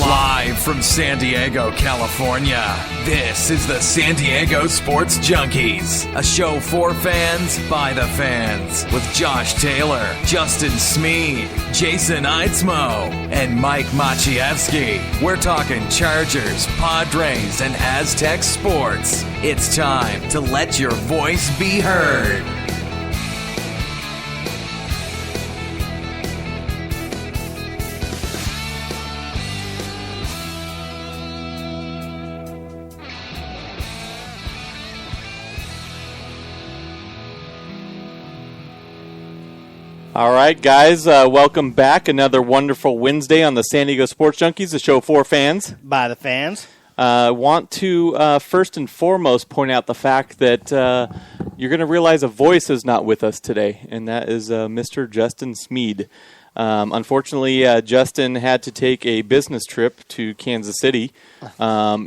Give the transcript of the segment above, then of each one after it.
Live from San Diego, California, this is the San Diego Sports Junkies, a show for fans by the fans, with Josh Taylor, Justin Smead, Jason Eitzmo, and Mike Maciejewski. We're talking Chargers, Padres, and Aztecs sports. It's time to let your voice be heard. All right, guys, welcome back. Another wonderful Wednesday on the San Diego Sports Junkies, the show for fans. By the fans. I want to first and foremost point out the fact that you're going to realize a voice is not with us today, and that is Mr. Justin Smead. Unfortunately, Justin had to take a business trip to Kansas City.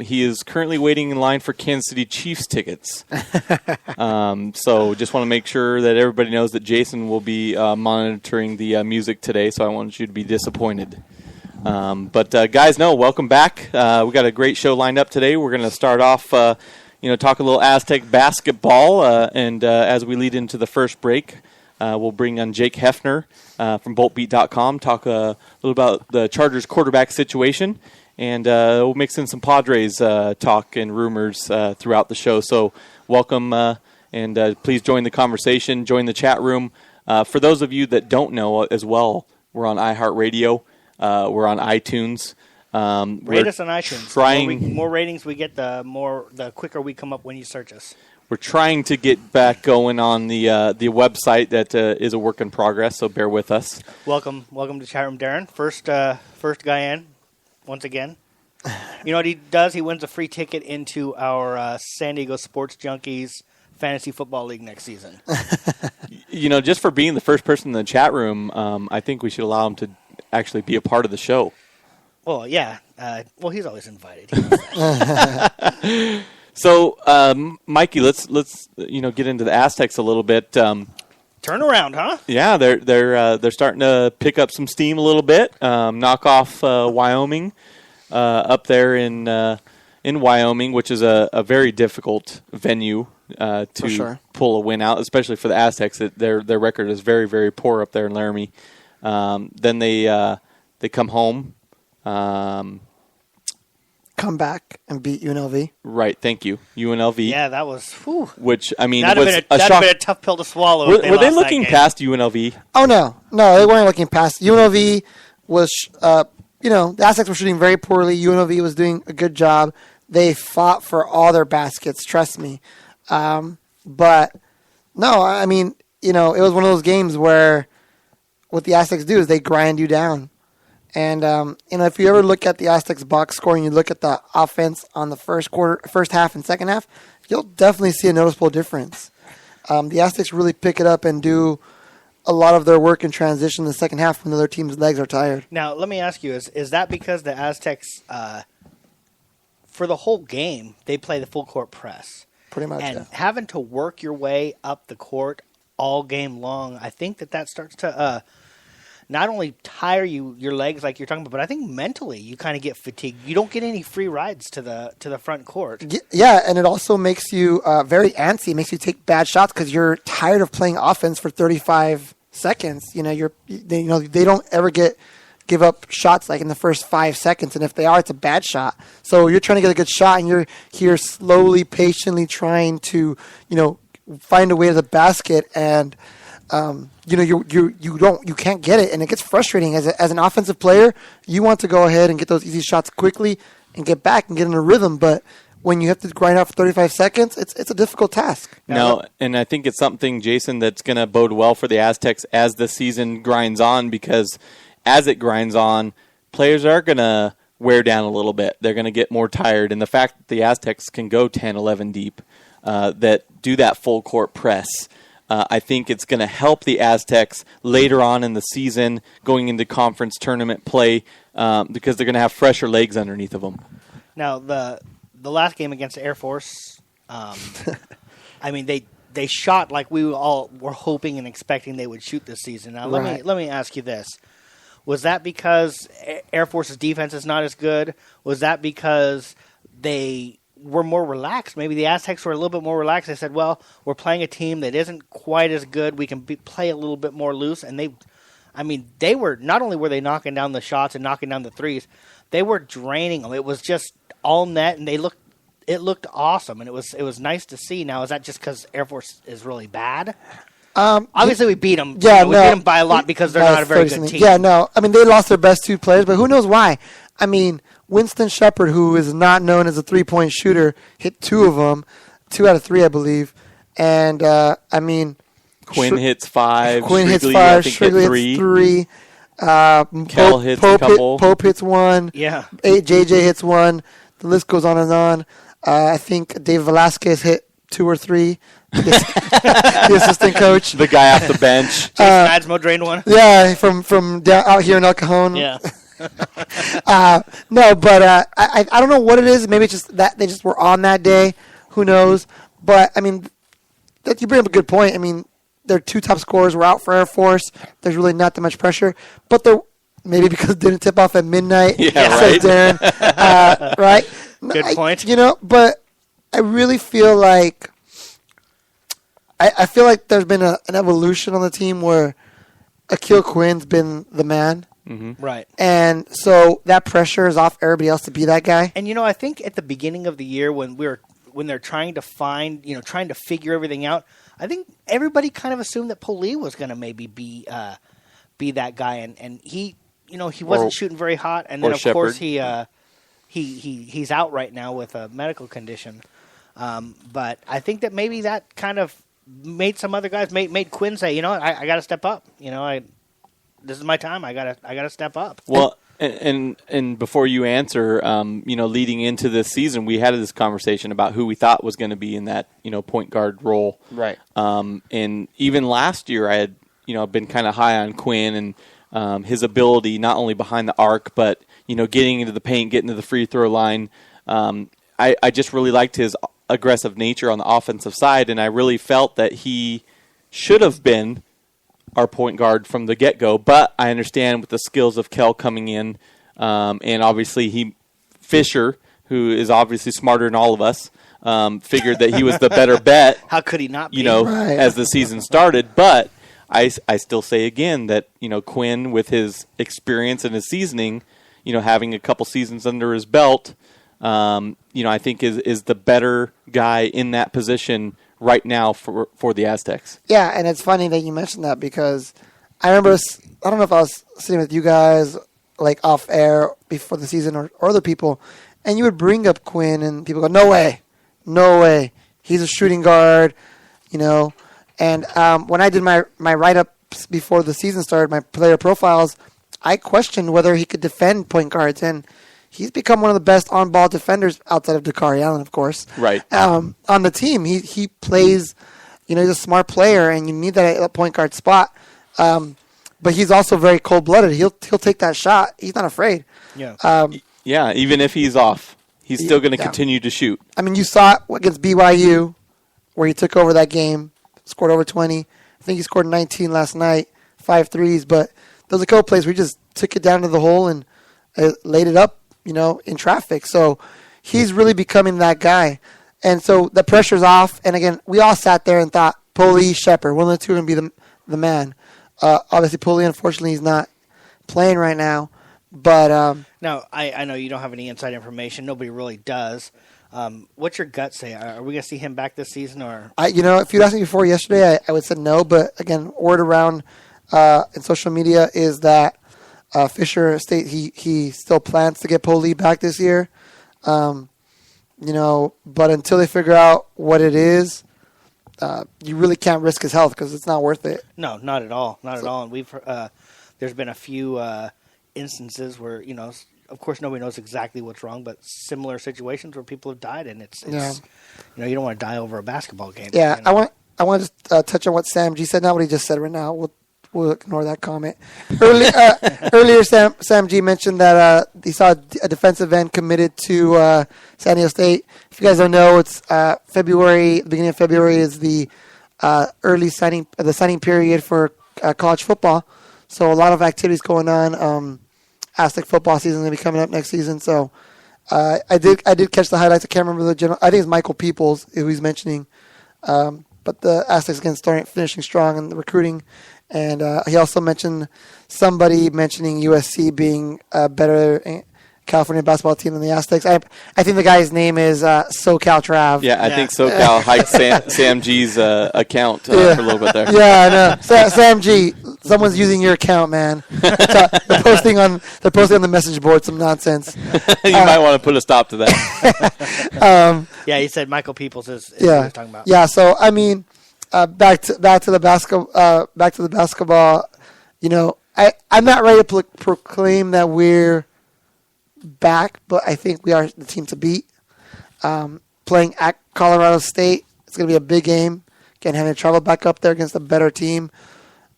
He is currently waiting in line for Kansas City Chiefs tickets. So just want to make sure that everybody knows that Jason will be monitoring the music today, so I want you to be disappointed. But guys, welcome back. We got a great show lined up today. We're going to start off, talk a little Aztec basketball, and as we lead into the first break, we'll bring on Jake Hefner from BoltBeat.com, talk a little about the Chargers quarterback situation, and we'll mix in some Padres talk and rumors throughout the show. So welcome, and please join the conversation, join the chat room. For those of you that don't know as well, we're on iHeartRadio. We're on iTunes. Rate us on iTunes. The more ratings we get, the quicker we come up when you search us. We're trying to get back going on the website that is a work in progress, so bear with us. Welcome to chat room, Darren. First guy in, once again. You know what he does? He wins a free ticket into our San Diego Sports Junkies Fantasy Football League next season. Just for being the first person in the chat room, I think we should allow him to actually be a part of the show. Well, yeah. He's always invited. So, Mikey, let's get into the Aztecs a little bit. Turn around, huh? Yeah, they're starting to pick up some steam a little bit. Knock off Wyoming up there in Wyoming, which is a very difficult venue to pull a win out, especially for the Aztecs. Their record is very, very poor up there in Laramie. Then they come home. Come back and beat UNLV. Right, thank you. UNLV. Yeah, that was, whew. Which, I mean, that'd was have been a tough pill to swallow. Were they looking past UNLV? Oh, no, they weren't looking past. UNLV was, the Aztecs were shooting very poorly. UNLV was doing a good job. They fought for all their baskets, trust me. But, no, I mean, it was one of those games where what the Aztecs do is they grind you down. And, if you ever look at the Aztecs box score and you look at the offense on the first half and second half, you'll definitely see a noticeable difference. The Aztecs really pick it up and do a lot of their work in transition in the second half when the other team's legs are tired. Now, let me ask you, is that because the Aztecs, for the whole game, they play the full court press? Pretty much, and having to work your way up the court all game long, I think that starts to not only tire your legs like you're talking about, but I think mentally you kind of get fatigued. You don't get any free rides to the front court. Yeah, and it also makes you very antsy. It makes you take bad shots because you're tired of playing offense for 35 seconds. They don't ever give up shots like in the first 5 seconds, and if they are, it's a bad shot. So you're trying to get a good shot, and you're here slowly, patiently trying to find a way to the basket and. You can't get it, and it gets frustrating as an offensive player. You want to go ahead and get those easy shots quickly and get back and get in a rhythm, but when you have to grind out for 35 seconds, it's a difficult task. No, and I think it's something, Jason, that's going to bode well for the Aztecs as the season grinds on, because as it grinds on, players are going to wear down a little bit. They're going to get more tired, and the fact that the Aztecs can go 10, 11 deep, that do that full court press, I think it's going to help the Aztecs later on in the season, going into conference tournament play, because they're going to have fresher legs underneath of them. Now, the last game against the Air Force, I mean, they shot like we all were hoping and expecting they would shoot this season. Now, let me ask you this: Was that because Air Force's defense is not as good? Was that because they were more relaxed? Maybe the Aztecs were a little bit more relaxed. They said, well, we're playing a team that isn't quite as good. We can play a little bit more loose. And they were, not only were they knocking down the shots and knocking down the threes, they were draining them. It was just all net, and it looked awesome, and it was nice to see. Now, is that just because Air Force is really bad? Obviously, we beat them. Yeah, we beat them by a lot because they're not a very good team. Yeah, no. I mean, they lost their best 2 players, but who knows why? I mean, Winston Shepard, who is not known as a 3-point shooter, hit 2 of them, 2 out of 3, I believe. And, Quinn hits 5. Quinn hits Shrigley, 5. I think, Shrigley hits 3. Kell hits a couple. Pope hits 1. Yeah. JJ hits 1. The list goes on and on. I think Dave Velasquez hit 2 or 3. The assistant coach. The guy off the bench. Jason Madsmo drained 1. Yeah, from down out here in El Cajon. Yeah. No, but I don't know what it is. Maybe it's just that they just were on that day. Who knows? But, I mean, you bring up a good point. I mean, their 2 top scorers were out for Air Force. There's really not that much pressure. But they're maybe because it didn't tip off at midnight. Yeah, says Darren. Right? Good point. But I really feel like I feel like there's been an evolution on the team where Akil Quinn's been the man. Mm-hmm. Right. And so that pressure is off everybody else to be that guy. And, I think at the beginning of the year when they're trying to find, trying to figure everything out, I think everybody kind of assumed that Poli was going to maybe be that guy. And he, he wasn't shooting very hot. And then, of course, he's out right now with a medical condition. But I think that maybe that kind of made some other guys, made Quinn say, I got to step up. This is my time. I gotta step up. Well, and before you answer, leading into this season, we had this conversation about who we thought was going to be in that, point guard role. Right. And even last year, I had, been kind of high on Quinn and his ability not only behind the arc, but getting into the paint, getting to the free throw line. I just really liked his aggressive nature on the offensive side, and I really felt that he should have been our point guard from the get-go, but I understand with the skills of Kell coming in, and obviously Fisher, who is obviously smarter than all of us, figured that he was the better bet. How could he not be? Right. As the season started, but I still say again that, Quinn, with his experience and his seasoning, having a couple seasons under his belt, I think is the better guy in that position right now for the Aztecs. Yeah, and it's funny that you mentioned that because I remember, I don't know if I was sitting with you guys like off air before the season or other people, and you would bring up Quinn and people go, no way, he's a shooting guard, And when I did my write-ups before the season started, my player profiles, I questioned whether he could defend point guards, and he's become one of the best on-ball defenders outside of Dakari Allen, of course. Right. On the team, he plays. He's a smart player, and you need that at point guard spot. But he's also very cold-blooded. He'll take that shot. He's not afraid. Yeah. Yeah. Even if he's off, he's still going to continue to shoot. I mean, you saw it against BYU, where he took over that game, scored over 20. I think he scored 19 last night, 5 threes. But there was a couple plays where he just took it down to the hole and laid it up. In traffic. So he's really becoming that guy. And so the pressure's off. And again, we all sat there and thought, Poli, Shepard, one of the two are going to be the man. Obviously, Poli, unfortunately, he's not playing right now. But now, I know you don't have any inside information. Nobody really does. What's your gut say? Are we going to see him back this season? Or if you'd asked me before yesterday, I would say no. But again, word around in social media is that Fisher state he still plans to get Poli back this year, but until they figure out what it is, you really can't risk his health because it's not worth it. No, not at all, not at all. And we've there's been a few instances where of course nobody knows exactly what's wrong, but similar situations where people have died, and it's you don't want to die over a basketball game. Yeah, I want to touch on what Sam G said, not what he just said right now. We'll ignore that comment. Earlier, Sam G mentioned that he saw a defensive end committed to San Diego State. If you guys don't know, it's February. The beginning of February is the early signing period for college football. So a lot of activities going on. Aztec football season is going to be coming up next season. So I did catch the highlights. I can't remember the general. I think it's Michael Peoples who he's mentioning. But the Aztecs again finishing strong in the recruiting. And he also mentioned somebody mentioning USC being better California basketball team than the Aztecs. I think the guy's name is SoCal Trav. Yeah, I think SoCal hiked Sam G's account for a little bit there. Yeah, I know. Sam G, someone's using your account, man. They're posting on the message board some nonsense. You might want to put a stop to that. Yeah, he said Michael Peoples is what he was talking about. Yeah, so I mean, back to the basketball. You know, I'm not ready to proclaim that we're back, but I think we are the team to beat. Playing at Colorado State, it's going to be a big game. Again, having to travel back up there against a better team.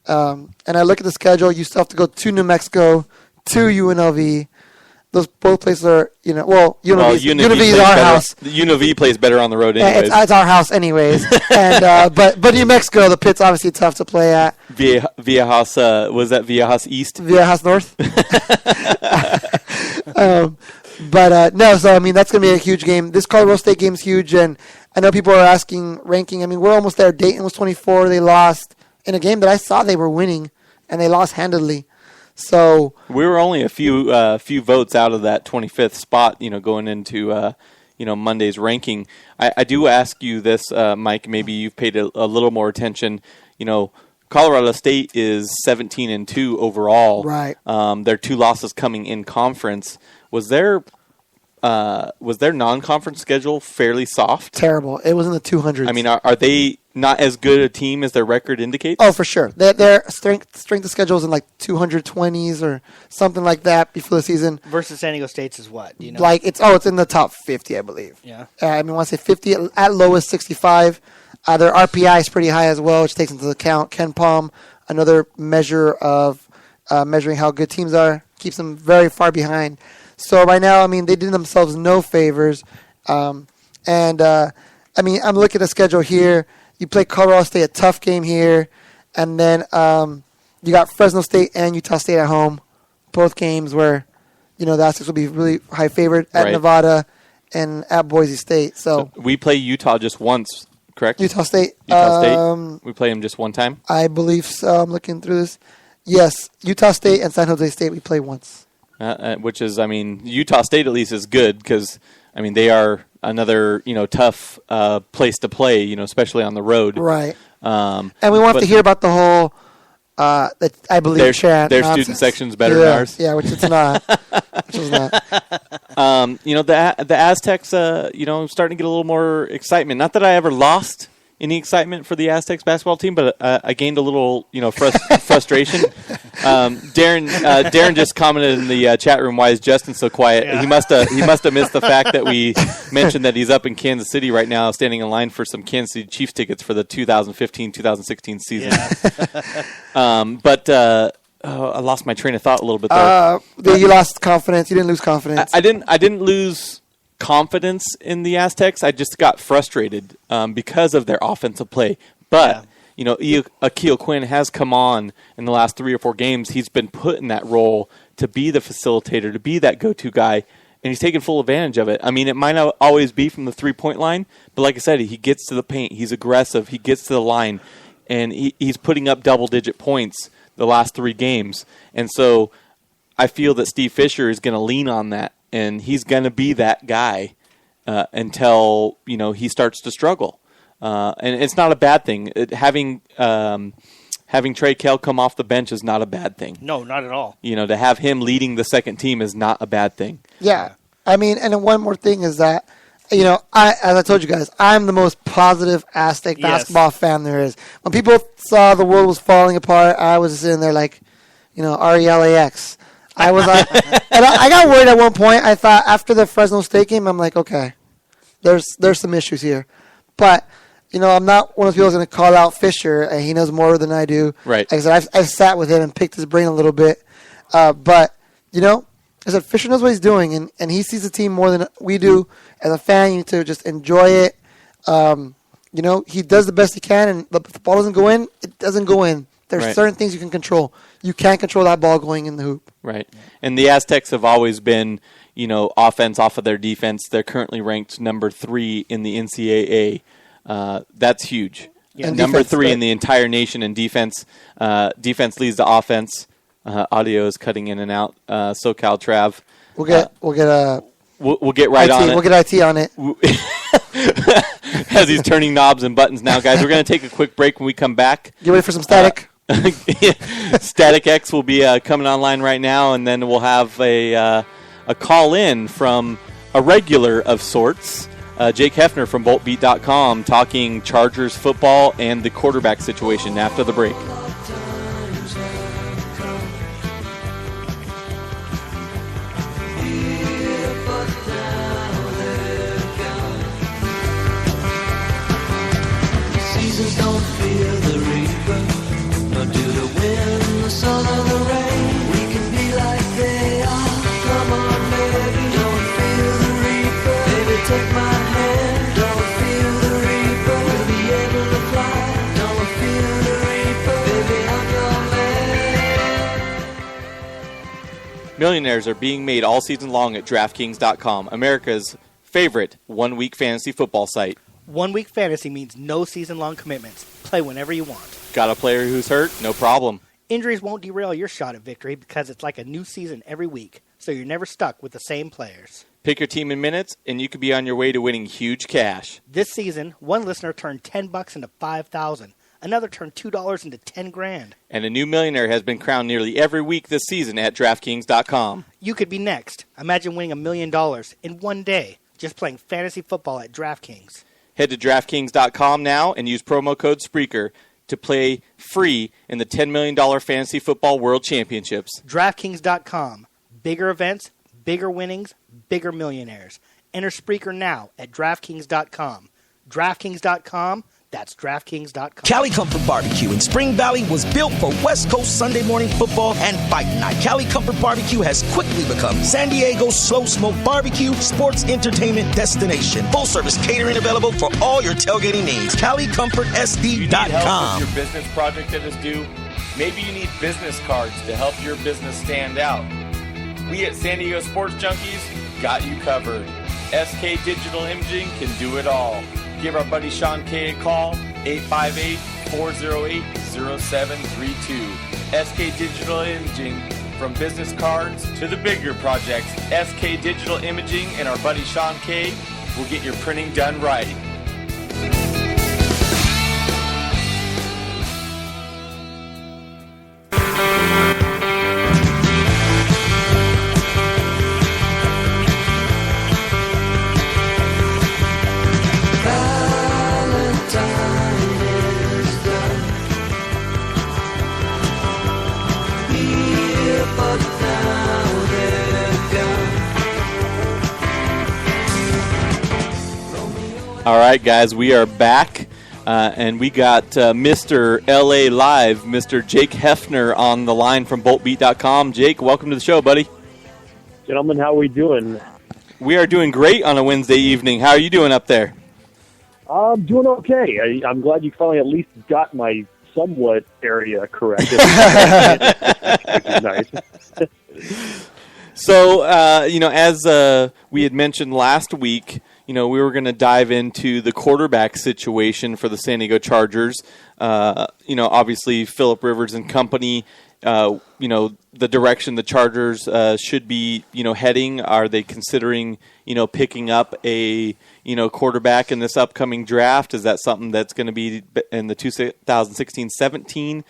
And I look at the schedule. You still have to go to New Mexico, to UNLV. Those both places are, UNLV is our house. UNLV plays better on the road anyways. It's our house anyways. And but New Mexico, the pit's obviously tough to play at. Viejas, was that Viejas East? Viejas North. No, so I mean that's going to be a huge game. This Colorado State game is huge, and I know people are asking ranking. I mean, we're almost there. Dayton was 24. They lost in a game that I saw they were winning, and they lost handedly. So we were only a few votes out of that 25th spot, going into Monday's ranking. I do ask you this, Mike. Maybe you've paid a little more attention. Colorado State is 17-2 overall. Right. Their 2 losses coming in conference. Was their non-conference schedule fairly soft? Terrible. It was in the 200s. I mean, are they not as good a team as their record indicates? Oh, for sure. Their strength of schedule is in like 220s or something like that before the season. Versus San Diego State's is what? Do you know? Like it's in the top 50, I believe. Yeah. I mean, when I say 50, at lowest 65. Their RPI is pretty high as well, which takes into account Ken Palm, another measure of measuring how good teams are, keeps them very far behind. So right now, I mean, they did themselves no favors. I mean, I'm looking at the schedule here. You play Colorado State, a tough game here. And then you got Fresno State and Utah State at home. Both games where, the Aztecs will be really high favored at Nevada and at Boise State. So we play Utah just once, correct? Utah State. We play them just one time? I believe so. I'm looking through this. Yes, Utah State and San Jose State we play once. Which is, I mean, Utah State at least is good because, I mean, they are another, tough place to play, especially on the road. Right. And we won't have to hear about the whole, that I believe, their nonsense. student section's better than ours. Yeah, which it's not. The Aztecs, starting to get a little more excitement. Not that I ever lost any excitement for the Aztecs basketball team, but I gained a little, frustration. Darren just commented in the chat room, "Why is Justin so quiet?" Yeah. He must have missed the fact that we mentioned that he's up in Kansas City right now, standing in line for some Kansas City Chiefs tickets for the 2015-2016 season. Yeah. I lost my train of thought a little bit there. You lost confidence. You didn't lose confidence. I didn't lose confidence in the Aztecs. I just got frustrated because of their offensive play. But Akil Quinn has come on in the last 3 or 4 games. He's been put in that role to be the facilitator, to be that go-to guy, and he's taken full advantage of it. I mean, it might not always be from the 3-point line, but like I said, he gets to the paint. He's aggressive. He gets to the line, and he's putting up double-digit points the last 3 games. And so I feel that Steve Fisher is going to lean on that. And he's going to be that guy until he starts to struggle, and it's not a bad thing. Having Trey Kell come off the bench is not a bad thing. No, not at all. To have him leading the second team is not a bad thing. Yeah, I mean, and then one more thing is that as I told you guys, I'm the most positive Aztec basketball fan there is. When people saw the world was falling apart, I was sitting there like, RELAX. I was like, and I got worried at one point. I thought after the Fresno State game, I'm like, okay, there's some issues here. But, I'm not one of those people who's going to call out Fisher, and he knows more than I do. Right. Like I said, I've sat with him and picked his brain a little bit. But, I said, Fisher knows what he's doing, and he sees the team more than we do. As a fan, you need to just enjoy it. He does the best he can, and the ball doesn't go in, it doesn't go in. There's Right. certain things you can control. You can't control that ball going in the hoop. Right. And the Aztecs have always been, offense off of their defense. They're currently ranked number 3 in the NCAA. That's huge. Yeah. And Number defense, 3 right. in the entire nation in defense. Defense leads the offense. Audio is cutting in and out. SoCal Trav. We'll get We'll get right IT. on it. We'll get IT on it. As he's turning knobs and buttons now, guys. We're going to take a quick break. When we come back, Get ready for some static. Static X will be coming online right now, and then we'll have a call in from a regular of sorts, Jake Hefner from BoltBeat.com, talking Chargers football and the quarterback situation after the break. Seasons don't fear the reaper, nor do the wind, the sun, or the rain. We can be like they are. Come on, baby, don't fear the reaper. Baby, take my hand. Don't fear the reaper. We'll be able to fly. Don't fear the reaper. Baby, I'm your man. Millionaires are being made all season long at DraftKings.com, America's favorite one-week fantasy football site. 1 week fantasy means no season-long commitments. Play whenever you want. Got a player who's hurt? No problem. Injuries won't derail your shot at victory because it's like a new season every week, so you're never stuck with the same players. Pick your team in minutes, and you could be on your way to winning huge cash. This season, one listener turned $10 into $5,000. Another turned $2 into $10,000. And a new millionaire has been crowned nearly every week this season at DraftKings.com. You could be next. Imagine winning $1 million in one day just playing fantasy football at DraftKings. Head to DraftKings.com now and use promo code Spreaker to play free in the $10 million Fantasy Football World Championships. DraftKings.com. Bigger events, bigger winnings, bigger millionaires. Enter Spreaker now at DraftKings.com. DraftKings.com. That's DraftKings.com. Cali Comfort Barbecue in Spring Valley was built for West Coast Sunday morning football and fight night. Cali Comfort Barbecue has quickly become San Diego's slow smoke barbecue sports entertainment destination. Full service catering available for all your tailgating needs. You need help CaliComfortSD.com. with your business project that is due? Maybe you need business cards to help your business stand out. We at San Diego Sports Junkies got you covered. SK Digital Imaging can do it all. Give our buddy Sean K a call, 858-408-0732. SK Digital Imaging, from business cards to the bigger projects. SK Digital Imaging and our buddy Sean K will get your printing done right. All right, guys, we are back, and we got Mr. LA Live, Mr. Jake Hefner on the line from BoltBeat.com. Jake, welcome to the show, buddy. Gentlemen, how are we doing? We are doing great on a Wednesday evening. How are you doing up there? I'm doing okay. I'm glad you finally at least got my somewhat area correct. Which is nice. So, as we had mentioned last week, we were going to dive into the quarterback situation for the San Diego Chargers. Obviously, Phillip Rivers and company, the direction the Chargers should be, heading. Are they considering, picking up a, quarterback in this upcoming draft? Is that something that's going to be in the 2016-17?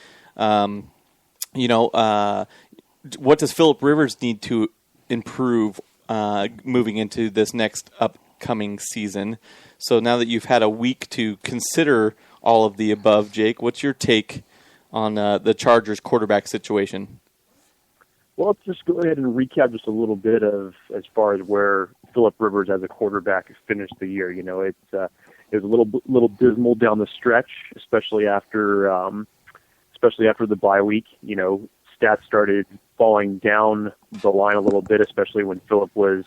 What does Phillip Rivers need to improve moving into this next upcoming season? So now that you've had a week to consider all of the above, Jake, what's your take on the Chargers quarterback situation? Well, let's just go ahead and recap just a little bit of as far as where Phillip Rivers as a quarterback finished the year. It was a little dismal down the stretch, especially after the bye week. Stats started falling down the line a little bit, especially when Phillip was.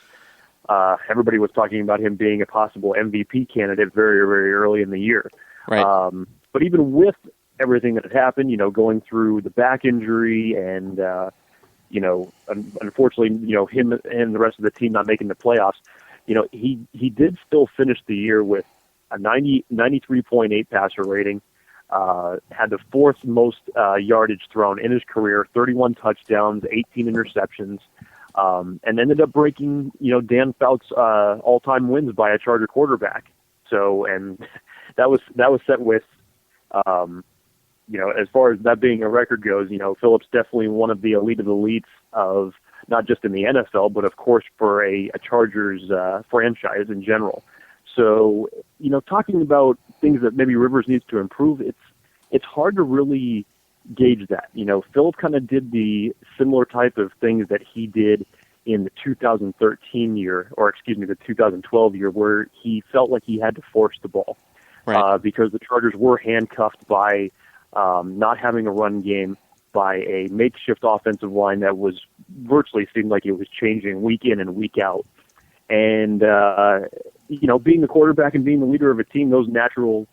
Everybody was talking about him being a possible MVP candidate very, very early in the year. Right. But even with everything that had happened, going through the back injury and, unfortunately, him and the rest of the team not making the playoffs, he did still finish the year with a 93.8 passer rating, had the fourth most yardage thrown in his career, 31 touchdowns, 18 interceptions, and ended up breaking, Dan Fouts' all-time wins by a Charger quarterback. So, and that was set with, as far as that being a record goes, Phillips definitely one of the elite of elites of not just in the NFL, but of course for a Chargers franchise in general. So, talking about things that maybe Rivers needs to improve, it's hard to really gauge that. Phillips kind of did the similar type of things that he did in the 2013 year, or excuse me, the 2012 year, where he felt like he had to force the ball. Right. Because the Chargers were handcuffed by not having a run game, by a makeshift offensive line that was virtually seemed like it was changing week in and week out. And, being the quarterback and being the leader of a team, those natural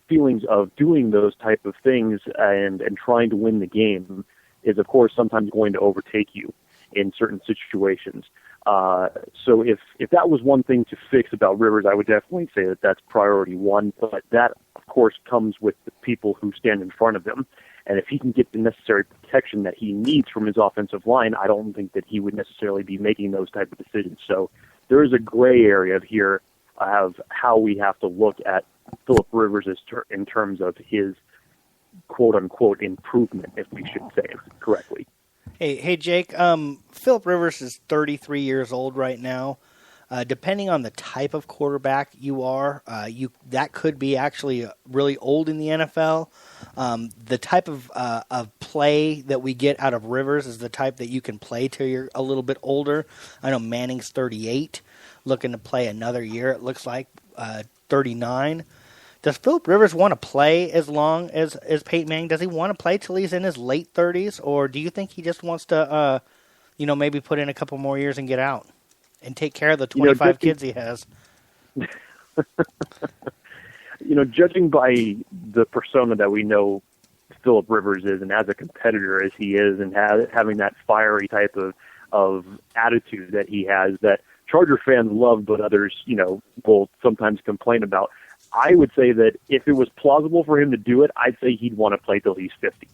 feelings of doing those type of things and trying to win the game is, of course, sometimes going to overtake you in certain situations. So if that was one thing to fix about Rivers, I would definitely say that that's priority one. But that, of course, comes with the people who stand in front of him. And if he can get the necessary protection that he needs from his offensive line, I don't think that he would necessarily be making those type of decisions. So there is a gray area here of how we have to look at Philip Rivers in terms of his quote-unquote improvement, if we should say it correctly. Hey, Jake. Philip Rivers is 33 years old right now. Depending on the type of quarterback you are, that could be actually really old in the NFL. The type of play that we get out of Rivers is the type that you can play till you're a little bit older. I know Manning's 38, looking to play another year. It looks like 39. Does Philip Rivers want to play as long as Peyton Manning? Does he want to play till he's in his late 30s, or do you think he just wants to, maybe put in a couple more years and get out and take care of the 25 kids he has? Judging by the persona that we know Philip Rivers is, and as a competitor as he is, and having that fiery type of attitude that he has, that Charger fans love, but others, will sometimes complain about. I would say that if it was plausible for him to do it, I'd say he'd want to play till he's 50.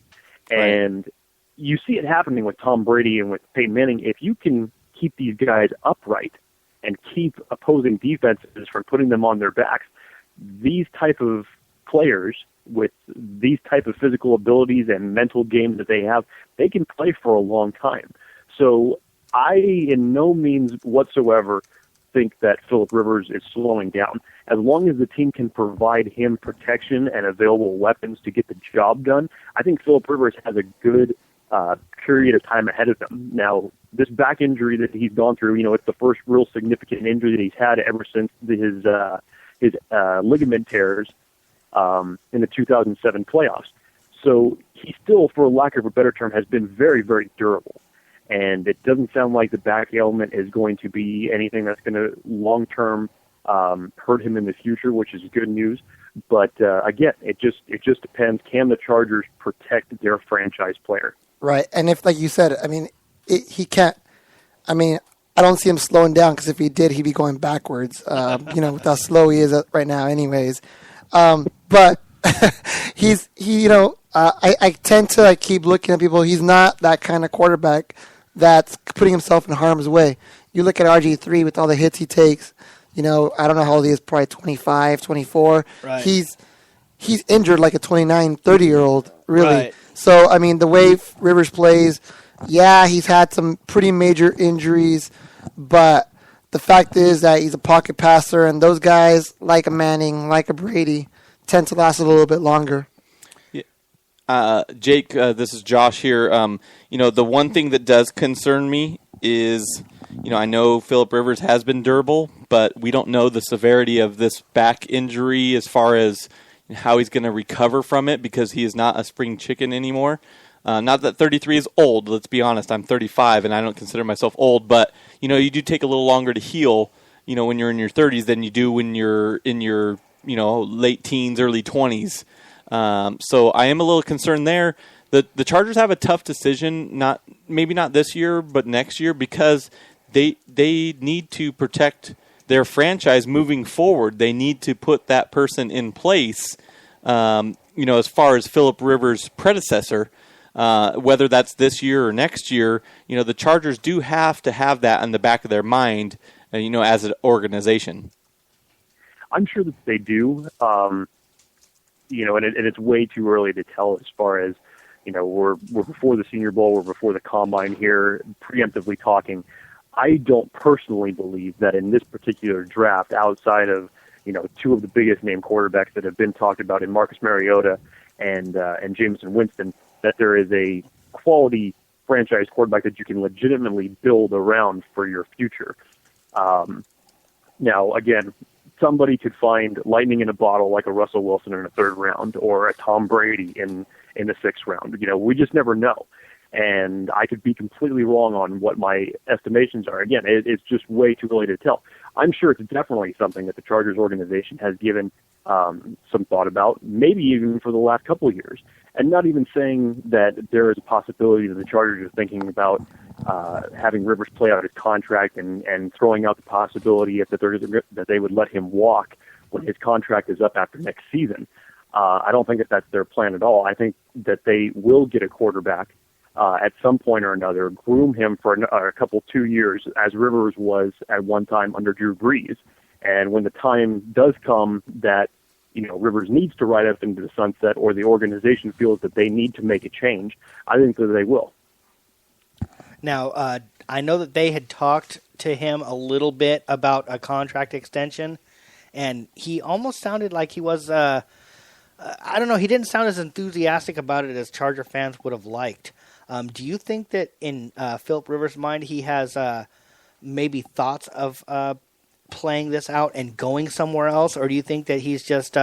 Right. And you see it happening with Tom Brady and with Peyton Manning. If you can keep these guys upright and keep opposing defenses from putting them on their backs, these type of players with these type of physical abilities and mental games that they have, they can play for a long time. So I, in no means whatsoever, think that Philip Rivers is slowing down. As long as the team can provide him protection and available weapons to get the job done, I think Philip Rivers has a good period of time ahead of him. Now, this back injury that he's gone through, it's the first real significant injury that he's had ever since his ligament tears in the 2007 playoffs. So he still, for lack of a better term, has been very, very durable. And it doesn't sound like the back ailment is going to be anything that's going to long-term hurt him in the future, which is good news. But again, it just depends. Can the Chargers protect their franchise player? Right, and if, like you said, he can't. I don't see him slowing down, because if he did, he'd be going backwards. With how slow he is right now, anyways. But I tend to keep looking at people. He's not that kind of quarterback that's putting himself in harm's way. You look at RG3 with all the hits he takes. I don't know how old he is, probably 25, 24. Right. He's injured like a 29, 30-year-old, really. Right. So, the way Rivers plays, yeah, he's had some pretty major injuries, but the fact is that he's a pocket passer, and those guys, like a Manning, like a Brady, tend to last a little bit longer. Jake, this is Josh here. The one thing that does concern me is, I know Philip Rivers has been durable, but we don't know the severity of this back injury as far as how he's going to recover from it, because he is not a spring chicken anymore. Not that 33 is old. Let's be honest. I'm 35, and I don't consider myself old. But, you do take a little longer to heal, when you're in your 30s than you do when you're in your, late teens, early 20s. So I am a little concerned there. The Chargers have a tough decision, maybe not this year, but next year, because they need to protect their franchise moving forward. They need to put that person in place, as far as Phillip Rivers' predecessor, whether that's this year or next year. The Chargers do have to have that in the back of their mind, as an organization. I'm sure that they do, and it's way too early to tell as far as, we're before the Senior Bowl, we're before the Combine here, preemptively talking. I don't personally believe that in this particular draft, outside of, two of the biggest name quarterbacks that have been talked about in Marcus Mariota and Jameson Winston, that there is a quality franchise quarterback that you can legitimately build around for your future. Now, again, somebody could find lightning in a bottle like a Russell Wilson in the third round or a Tom Brady in the sixth round. We just never know. And I could be completely wrong on what my estimations are. Again, it's just way too early to tell. I'm sure it's definitely something that the Chargers organization has given some thought about, maybe even for the last couple of years. And not even saying that there is a possibility that the Chargers are thinking about having Rivers play out his contract and throwing out the possibility that they would let him walk when his contract is up after next season. I don't think that that's their plan at all. I think that they will get a quarterback at some point or another, groom him for a couple 2 years, as Rivers was at one time under Drew Brees. And when the time does come that Rivers needs to ride up into the sunset, or the organization feels that they need to make a change, I think that they will. Now, I know that they had talked to him a little bit about a contract extension, and he almost sounded like he was, I don't know, he didn't sound as enthusiastic about it as Charger fans would have liked. Do you think that in Phillip Rivers' mind he has maybe thoughts of playing this out and going somewhere else, or do you think that he's just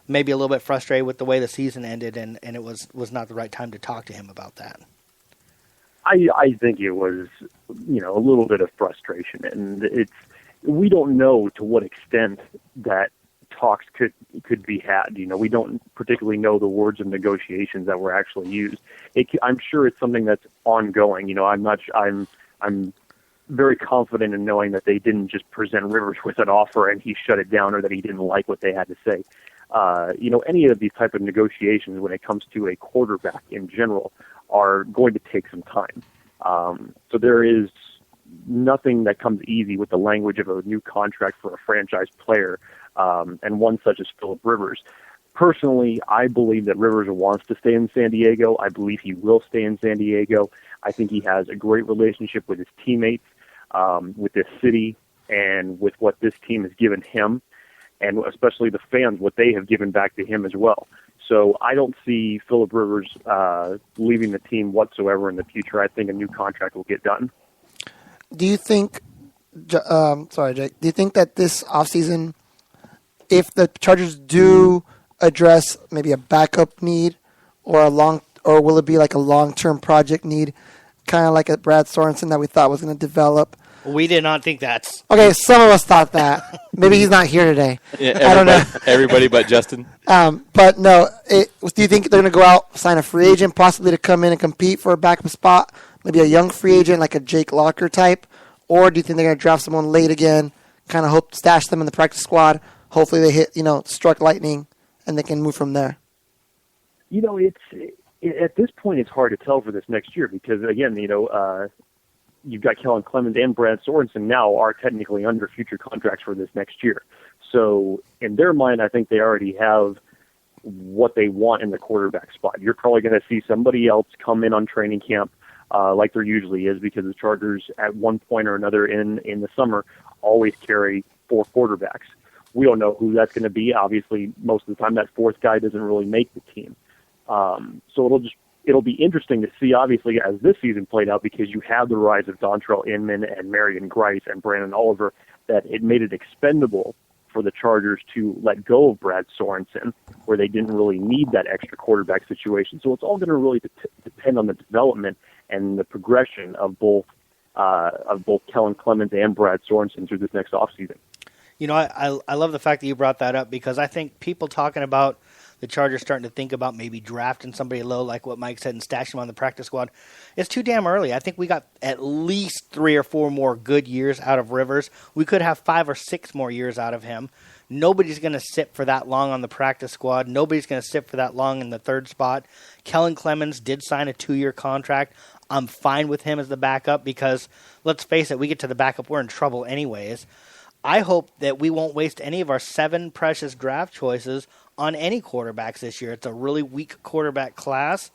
maybe a little bit frustrated with the way the season ended and it was not the right time to talk to him about that? I think it was, a little bit of frustration, and we don't know to what extent that talks could be had. We don't particularly know the words of negotiations that were actually used. I'm sure it's something that's ongoing. I'm very confident in knowing that they didn't just present Rivers with an offer and he shut it down, or that he didn't like what they had to say. Any of these type of negotiations when it comes to a quarterback in general are going to take some time. So there is nothing that comes easy with the language of a new contract for a franchise player, and one such as Phillip Rivers. Personally, I believe that Rivers wants to stay in San Diego. I believe he will stay in San Diego. I think he has a great relationship with his teammates, with this city, and with what this team has given him, and especially the fans, what they have given back to him as well. So I don't see Phillip Rivers leaving the team whatsoever in the future. I think a new contract will get done. Do you think, sorry, Jake, do you think that this offseason, if the Chargers do address maybe a backup need or will it be like a long-term project need, kind of like a Brad Sorensen that we thought was going to develop? We did not think that's... Okay, some of us thought that. Maybe he's not here today. Yeah, I don't know. Everybody but Justin. But no, do you think they're going to go out, sign a free agent, possibly to come in and compete for a backup spot? Maybe a young free agent like a Jake Locker type? Or do you think they're going to draft someone late again, kind of hope stash them in the practice squad? Hopefully they hit, struck lightning, and they can move from there. At this point, it's hard to tell for this next year because, again, you've got Kellen Clemens and Brad Sorensen now are technically under future contracts for this next year. So in their mind, I think they already have what they want in the quarterback spot. You're probably going to see somebody else come in on training camp like there usually is, because the Chargers at one point or another in the summer always carry 4 quarterbacks. We don't know who that's going to be. Obviously, most of the time that fourth guy doesn't really make the team. So it'll be interesting to see, obviously, as this season played out, because you have the rise of Dontrell Inman and Marion Grice and Brandon Oliver, that it made it expendable for the Chargers to let go of Brad Sorensen, where they didn't really need that extra quarterback situation. So it's all going to really depend on the development and the progression of both Kellen Clemens and Brad Sorensen through this next offseason. I love the fact that you brought that up, because I think people talking about the Chargers starting to think about maybe drafting somebody low, like what Mike said, and stashing him on the practice squad. It's too damn early. I think we got at least 3 or 4 more good years out of Rivers. We could have 5 or 6 more years out of him. Nobody's going to sit for that long on the practice squad. Nobody's going to sit for that long in the third spot. Kellen Clemens did sign a 2-year contract. I'm fine with him as the backup because, let's face it, we get to the backup, we're in trouble anyways. I hope that we won't waste any of our 7 precious draft choices on any quarterbacks this year. It's a really weak quarterback class.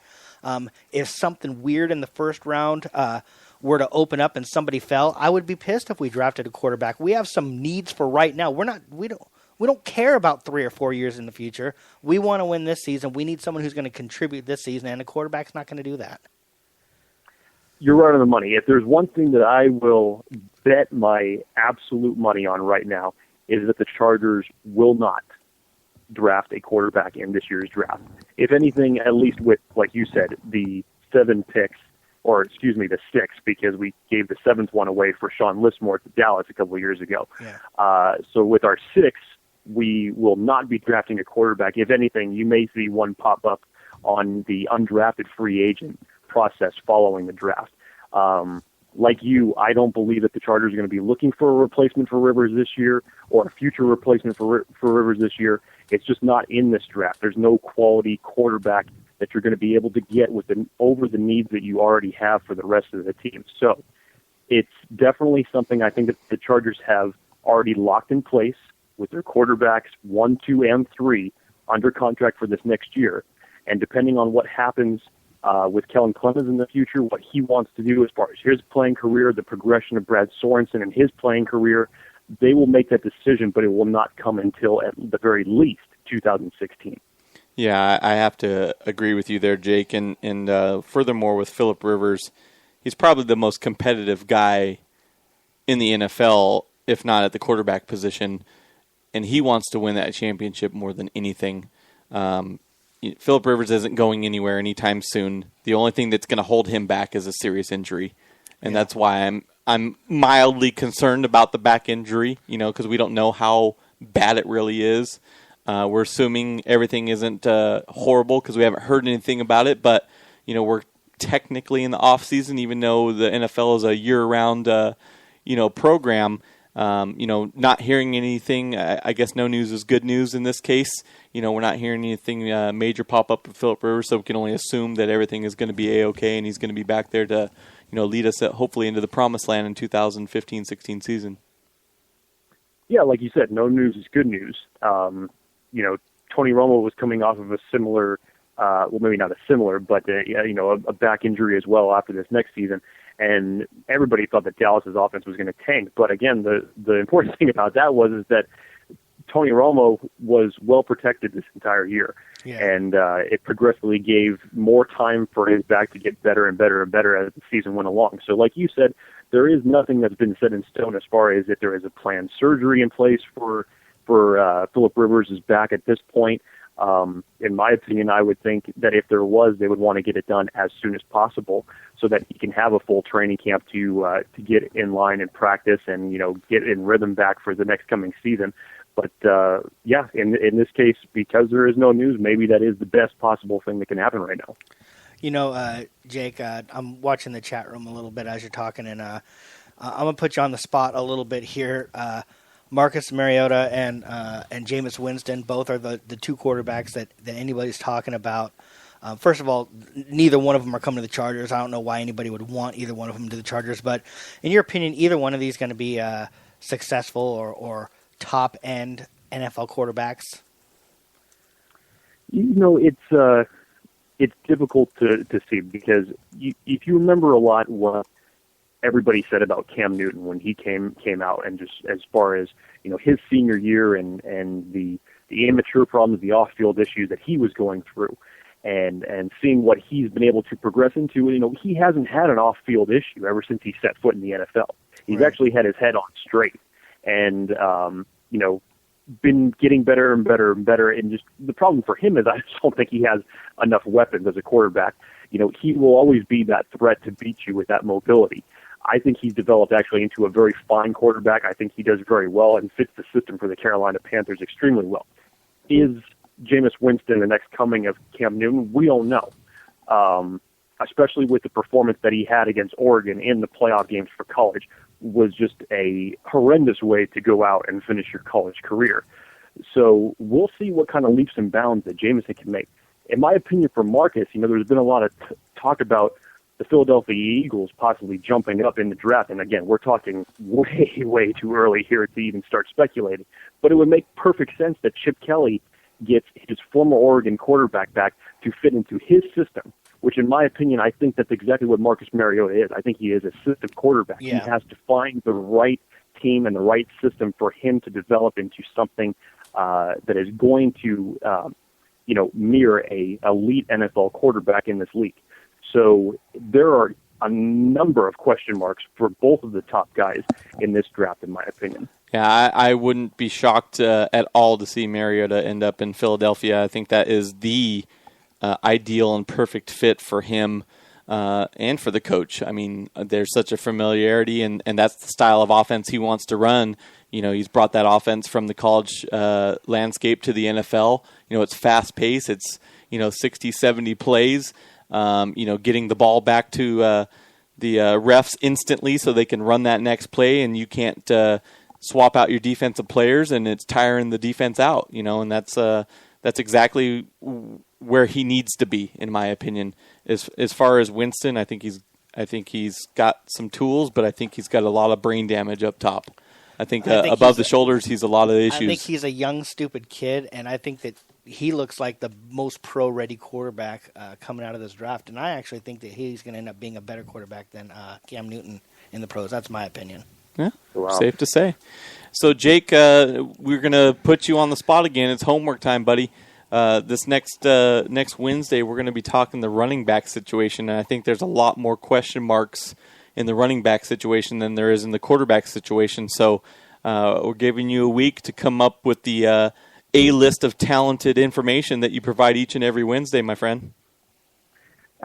If something weird in the first round were to open up and somebody fell, I would be pissed if we drafted a quarterback. We have some needs for right now. We don't care about 3 or 4 years in the future. We want to win this season. We need someone who's going to contribute this season, and a quarterback's not going to do that. You're right on the money. If there's one thing that I will bet my absolute money on right now is that the Chargers will not draft a quarterback in this year's draft. If anything, at least with, like you said, the 7 picks, or the 6, because we gave the 7th one away for Sean Lismore to Dallas a couple of years ago. Yeah. So with our 6, we will not be drafting a quarterback. If anything, you may see one pop up on the undrafted free agent process following the draft. Like you, I don't believe that the Chargers are going to be looking for a replacement for Rivers this year or a future replacement for Rivers this year. It's just not in this draft. There's no quality quarterback that you're going to be able to get over the needs that you already have for the rest of the team. So it's definitely something I think that the Chargers have already locked in place with their quarterbacks 1, 2, and 3 under contract for this next year. And depending on what happens with Kellen Clemens in the future, what he wants to do as far as his playing career, the progression of Brad Sorensen in his playing career, they will make that decision, but it will not come until at the very least 2016. Yeah, I have to agree with you there, Jake. And furthermore, with Phillip Rivers, he's probably the most competitive guy in the NFL, if not at the quarterback position, and he wants to win that championship more than anything. Phillip Rivers isn't going anywhere anytime soon. The only thing that's going to hold him back is a serious injury, and that's why I'm mildly concerned about the back injury. Because we don't know how bad it really is. We're assuming everything isn't horrible because we haven't heard anything about it. But we're technically in the off season, even though the NFL is a year-round program. Not hearing anything. I guess no news is good news in this case. We're not hearing anything major pop up with Phillip Rivers, so we can only assume that everything is going to be A-okay and he's going to be back there to, lead us hopefully into the promised land in 2015-16 season. Yeah, like you said, no news is good news. Tony Romo was coming off of a similar, maybe not a similar, but a back injury as well after this next season. And everybody thought that Dallas's offense was going to tank. But again, the important thing about that is that Tony Romo was well protected this entire year. Yeah. And it progressively gave more time for his back to get better and better and better as the season went along. So like you said, there is nothing that's been set in stone as far as if there is a planned surgery in place for Phillip Rivers' back at this point. In my opinion, I would think that if there was, they would want to get it done as soon as possible so that he can have a full training camp to get in line and practice and, get in rhythm back for the next coming season. But, in this case, because there is no news, maybe that is the best possible thing that can happen right now. Jake, I'm watching the chat room a little bit as you're talking, and I'm going to put you on the spot a little bit here. Marcus Mariota and Jameis Winston, both are the 2 quarterbacks that anybody's talking about. First of all, neither one of them are coming to the Chargers. I don't know why anybody would want either one of them to the Chargers, but in your opinion, either one of these going to be successful or top-end NFL quarterbacks? It's difficult to see because if you remember a lot what everybody said about Cam Newton when he came out, and just as far as his senior year and the immature problems, the off-field issues that he was going through, and seeing what he's been able to progress into, he hasn't had an off-field issue ever since he set foot in the NFL. He's actually had his head on straight, and been getting better and better and better. And just the problem for him is I just don't think he has enough weapons as a quarterback. He will always be that threat to beat you with that mobility. I think he's developed actually into a very fine quarterback. I think he does very well and fits the system for the Carolina Panthers extremely well. Is Jameis Winston the next coming of Cam Newton? We don't know. Especially with the performance that he had against Oregon in the playoff games for college, was just a horrendous way to go out and finish your college career. So we'll see what kind of leaps and bounds that Jameson can make. In my opinion, for Marcus, there's been a lot of talk about the Philadelphia Eagles possibly jumping up in the draft. And again, we're talking way, way too early here to even start speculating. But it would make perfect sense that Chip Kelly gets his former Oregon quarterback back to fit into his system, which in my opinion, I think that's exactly what Marcus Mariota is. I think he is a system quarterback. Yeah. He has to find the right team and the right system for him to develop into something that is going to, mirror a elite NFL quarterback in this league. So there are a number of question marks for both of the top guys in this draft, in my opinion. Yeah, I wouldn't be shocked at all to see Mariota end up in Philadelphia. I think that is the ideal and perfect fit for him and for the coach. I mean, there's such a familiarity, and that's the style of offense he wants to run. He's brought that offense from the college landscape to the NFL. It's fast-paced. It's, 60, 70 plays, getting the ball back to the refs instantly so they can run that next play, and you can't swap out your defensive players, and it's tiring the defense out, and that's exactly where he needs to be, in my opinion. As far as Winston, I think he's got some tools, but I think he's got a lot of brain damage up top. I think above the shoulders, he's a lot of issues. I think he's a young, stupid kid, and I think that he looks like the most pro-ready quarterback coming out of this draft. And I actually think that he's going to end up being a better quarterback than Cam Newton in the pros. That's my opinion. Yeah, wow. Safe to say. So, Jake, we're going to put you on the spot again. It's homework time, buddy. This next Wednesday, we're going to be talking the running back situation, and I think there's a lot more question marks in the running back situation than there is in the quarterback situation. So we're giving you a week to come up with the A list of talented information that you provide each and every Wednesday, my friend.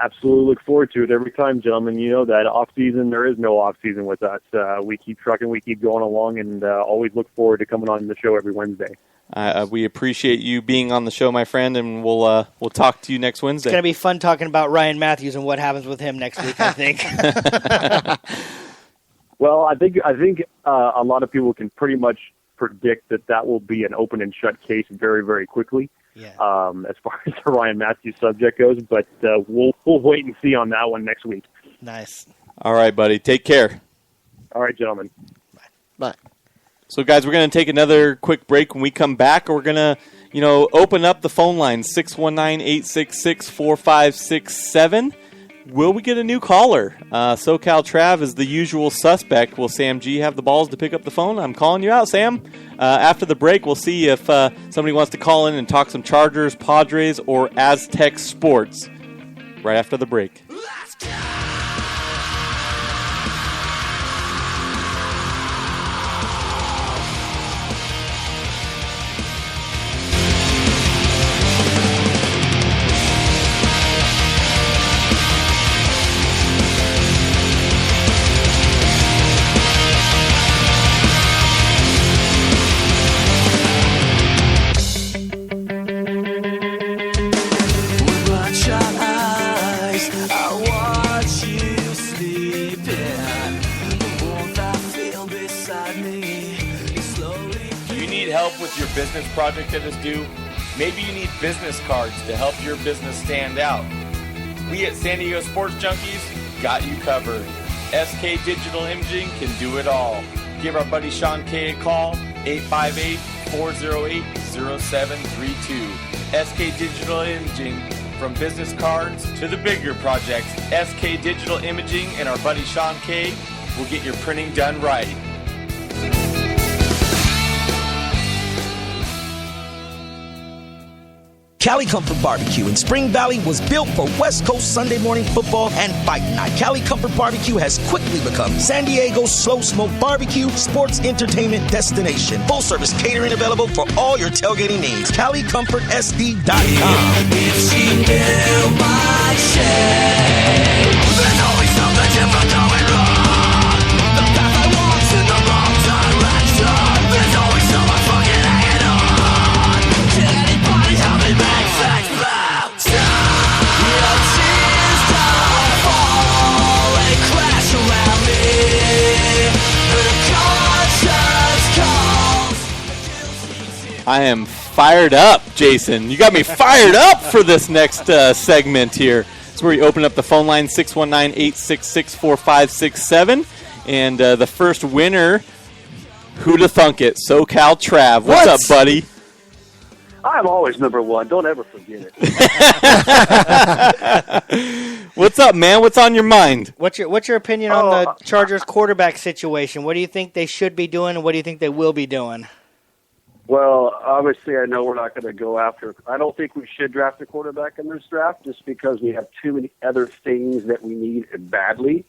Absolutely look forward to it every time, gentlemen. You know that off-season, there is no off-season with us. We keep trucking, we keep going along, and always look forward to coming on the show every Wednesday. We appreciate you being on the show, my friend, and we'll talk to you next Wednesday. It's going to be fun talking about Ryan Matthews and what happens with him next week, I think. Well, I think a lot of people can pretty much predict that will be an open and shut case very, very quickly. Yeah. As far as the Ryan Matthews subject goes, but we'll wait and see on that one next week. Nice. All right, buddy. Take care. All right, gentlemen. Bye. So, guys, we're going to take another quick break. When we come back, we're going to, open up the phone line, 619-866-4567. Will we get a new caller? SoCal Trav is the usual suspect. Will Sam G have the balls to pick up the phone? I'm calling you out, Sam. After the break, we'll see if somebody wants to call in and talk some Chargers, Padres, or Aztecs sports. Right after the break. Let's go! With your business project that is due, maybe you need business cards to help your business stand out. We at San Diego Sports Junkies got you covered. SK Digital Imaging can do it all. Give our buddy Sean K a call, 858-408-0732. SK Digital Imaging, from business cards to the bigger projects, SK Digital Imaging and our buddy Sean K will get your printing done right. Cali Comfort Barbecue in Spring Valley was built for West Coast Sunday morning football and fight night. Cali Comfort Barbecue has quickly become San Diego's slow smoke barbecue sports entertainment destination. Full service catering available for all your tailgating needs. CaliComfortSD.com. If she knew my shame, there's always something different going wrong. The path I walk's in the wrong direction. There's always someone fucking hanging on. Can anybody help me? I am fired up, Jason. You got me fired up for this next segment here. It's where you open up the phone line, 619-866-4567. And the first winner, who'da thunk it, SoCal Trav. What's up, buddy? I'm always number one. Don't ever forget it. What's up, man? What's on your mind? What's your opinion on the Chargers quarterback situation? What do you think they should be doing, and what do you think they will be doing? Well, obviously, I know we're not going to go after. I don't think we should draft a quarterback in this draft just because we have too many other things that we need badly.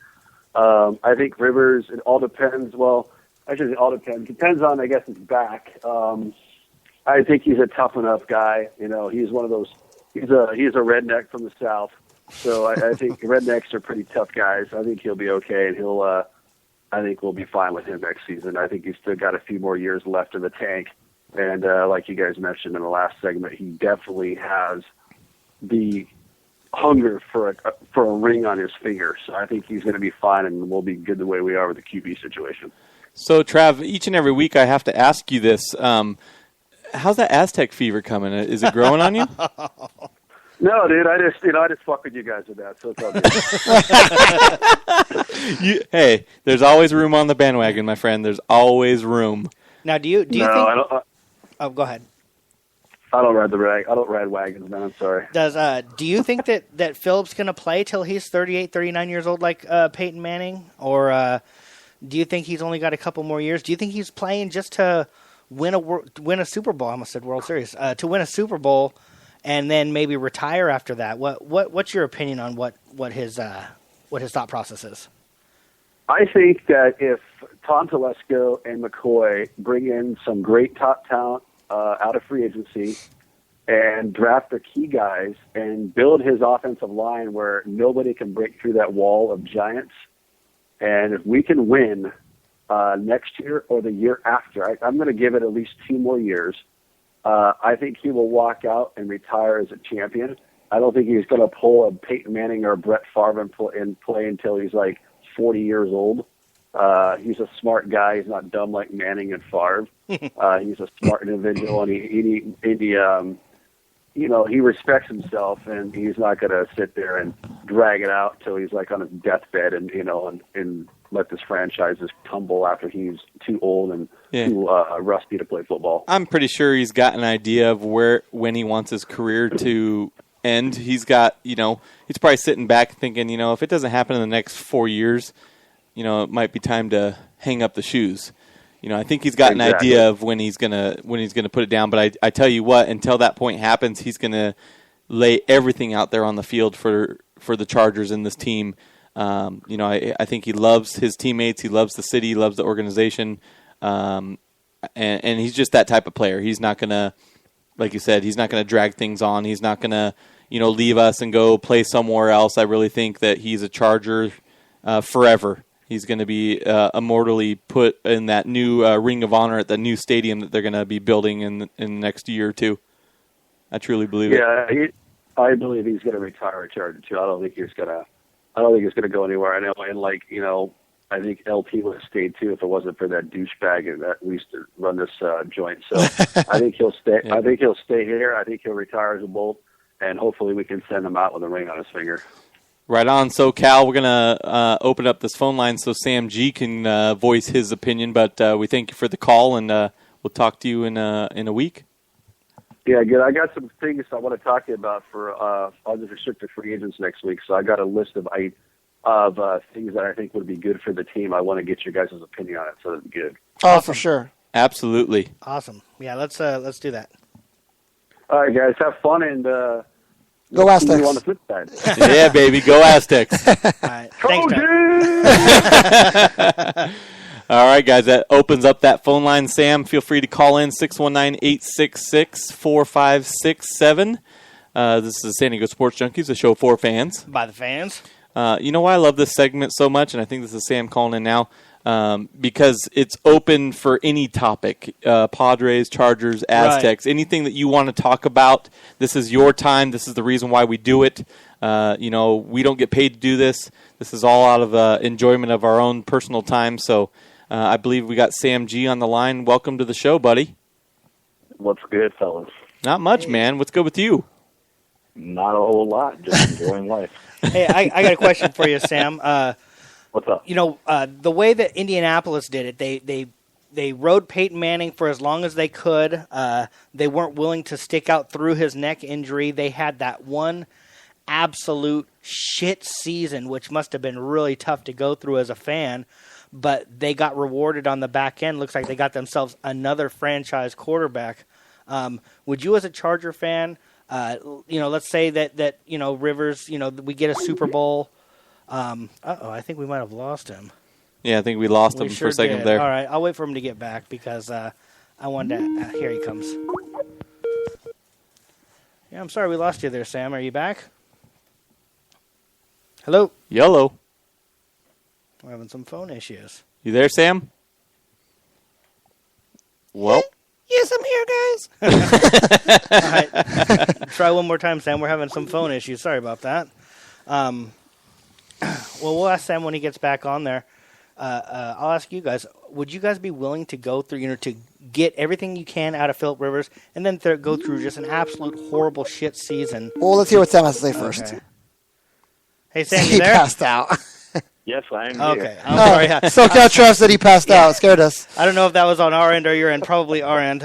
I think Rivers. It all depends. Well, actually, it all depends. Depends on, I guess, his back. I think he's a tough enough guy. You know, he's one of those. He's a redneck from the South, so I think rednecks are pretty tough guys. I think he'll be okay, and I think we'll be fine with him next season. I think he's still got a few more years left in the tank, and like you guys mentioned in the last segment, he definitely has the hunger for a ring on his finger. So I think he's going to be fine, and we'll be good the way we are with the QB situation. So, Trav, each and every week I have to ask you this. How's that Aztec fever coming? Is it growing on you? No, dude. I just fuck with you guys with that. So it's all good. Hey, there's always room on the bandwagon, my friend. There's always room. Now, do you think? I don't. Go ahead. I don't ride wagons, man. I'm sorry. Do you think that Phillips going to play till he's 38, 39 years old like Peyton Manning, or do you think he's only got a couple more years? Do you think he's playing just to win a Super Bowl? I almost said World Series. To win a Super Bowl, and then maybe retire after that. What's your opinion on what his thought process is? I think that if Tom Telesco and McCoy bring in some great top talent out of free agency and draft the key guys and build his offensive line where nobody can break through that wall of giants, and if we can win next year or the year after, I'm going to give it at least 2 more years. I think he will walk out and retire as a champion. I don't think he's going to pull a Peyton Manning or a Brett Favre and play until he's like 40 years old. He's a smart guy. He's not dumb like Manning and Favre. He's a smart individual, and he respects himself, and he's not going to sit there and drag it out till he's like on his deathbed and let this franchise just tumble after he's too old and too rusty to play football. I'm pretty sure he's got an idea of when he wants his career to end. He's got, he's probably sitting back thinking, if it doesn't happen in the next 4 years, it might be time to hang up the shoes. I think he's got an idea of when he's gonna put it down. But I tell you what, until that point happens, he's gonna lay everything out there on the field for the Chargers and this team. I think he loves his teammates. He loves the city. He loves the organization. And he's just that type of player. He's not going to, like you said, he's not going to drag things on. He's not going to, leave us and go play somewhere else. I really think that he's a Charger forever. He's going to be immortally put in that new Ring of Honor at the new stadium that they're going to be building in the next year or two. I truly believe it. Yeah, I believe he's going to retire a Charger too. I don't think he's going to go anywhere. I know, and I think LP would have stayed too if it wasn't for that douchebag that we used to run this joint. So I think he'll stay. Yeah. I think he'll stay here. I think he'll retire as a Bolt, and hopefully we can send him out with a ring on his finger. Right on. So, Cal, we're going to open up this phone line so Sam G can voice his opinion. But we thank you for the call, and we'll talk to you in a week. Yeah, good. I got some things I want to talk to you about for unrestricted free agents next week. So I got a list of things that I think would be good for the team. I want to get your guys' opinion on it, so that'd be good. Oh, for sure. Absolutely. Awesome. Yeah, let's do that. All right, guys, have fun and go Aztecs. On the flip side. Yeah, baby, go Aztecs. All right. Thanks, All right, guys, that opens up that phone line. Sam, feel free to call in 619-866-4567. This is San Diego Sports Junkies, a show for fans. By the fans. You know why I love this segment so much, and I think this is Sam calling in now, because it's open for any topic, Padres, Chargers, Aztecs, anything that you want to talk about. This is your time. This is the reason why we do it. We don't get paid to do this. This is all out of enjoyment of our own personal time. So I believe we got Sam G on the line. Welcome to the show, buddy. What's good, fellas? Not much, man. What's good with you? Not a whole lot. Just enjoying life. Hey, I got a question for you, Sam. What's up? The way that Indianapolis did it, they rode Peyton Manning for as long as they could. They weren't willing to stick out through his neck injury. They had that one absolute shit season, which must have been really tough to go through as a fan. But they got rewarded on the back end. Looks like they got themselves another franchise quarterback. Would you, as a Charger fan, let's say that Rivers, we get a Super Bowl. I think we might have lost him. Yeah, I think we lost him for a second did. there. All right, I'll wait for him to get back because I wanted to. Here he comes. Yeah, I'm sorry we lost you there, Sam. Are you back? Hello? YOLO. We're having some phone issues. You there, Sam? Well. Yes, I'm here, guys. All right. Try one more time, Sam. We're having some phone issues. Sorry about that. Well, we'll ask Sam when he gets back on there. I'll ask you guys, would you guys be willing to go through, to get everything you can out of Phillip Rivers and then go through just an absolute horrible shit season? Well, let's hear what Sam has to say first. Okay. Hey, Sam, you He there? passed out. Yes, I am Okay, here. I'm sorry. SoCal Trev said he passed out. Scared us. I don't know if that was on our end or your end. Probably our end.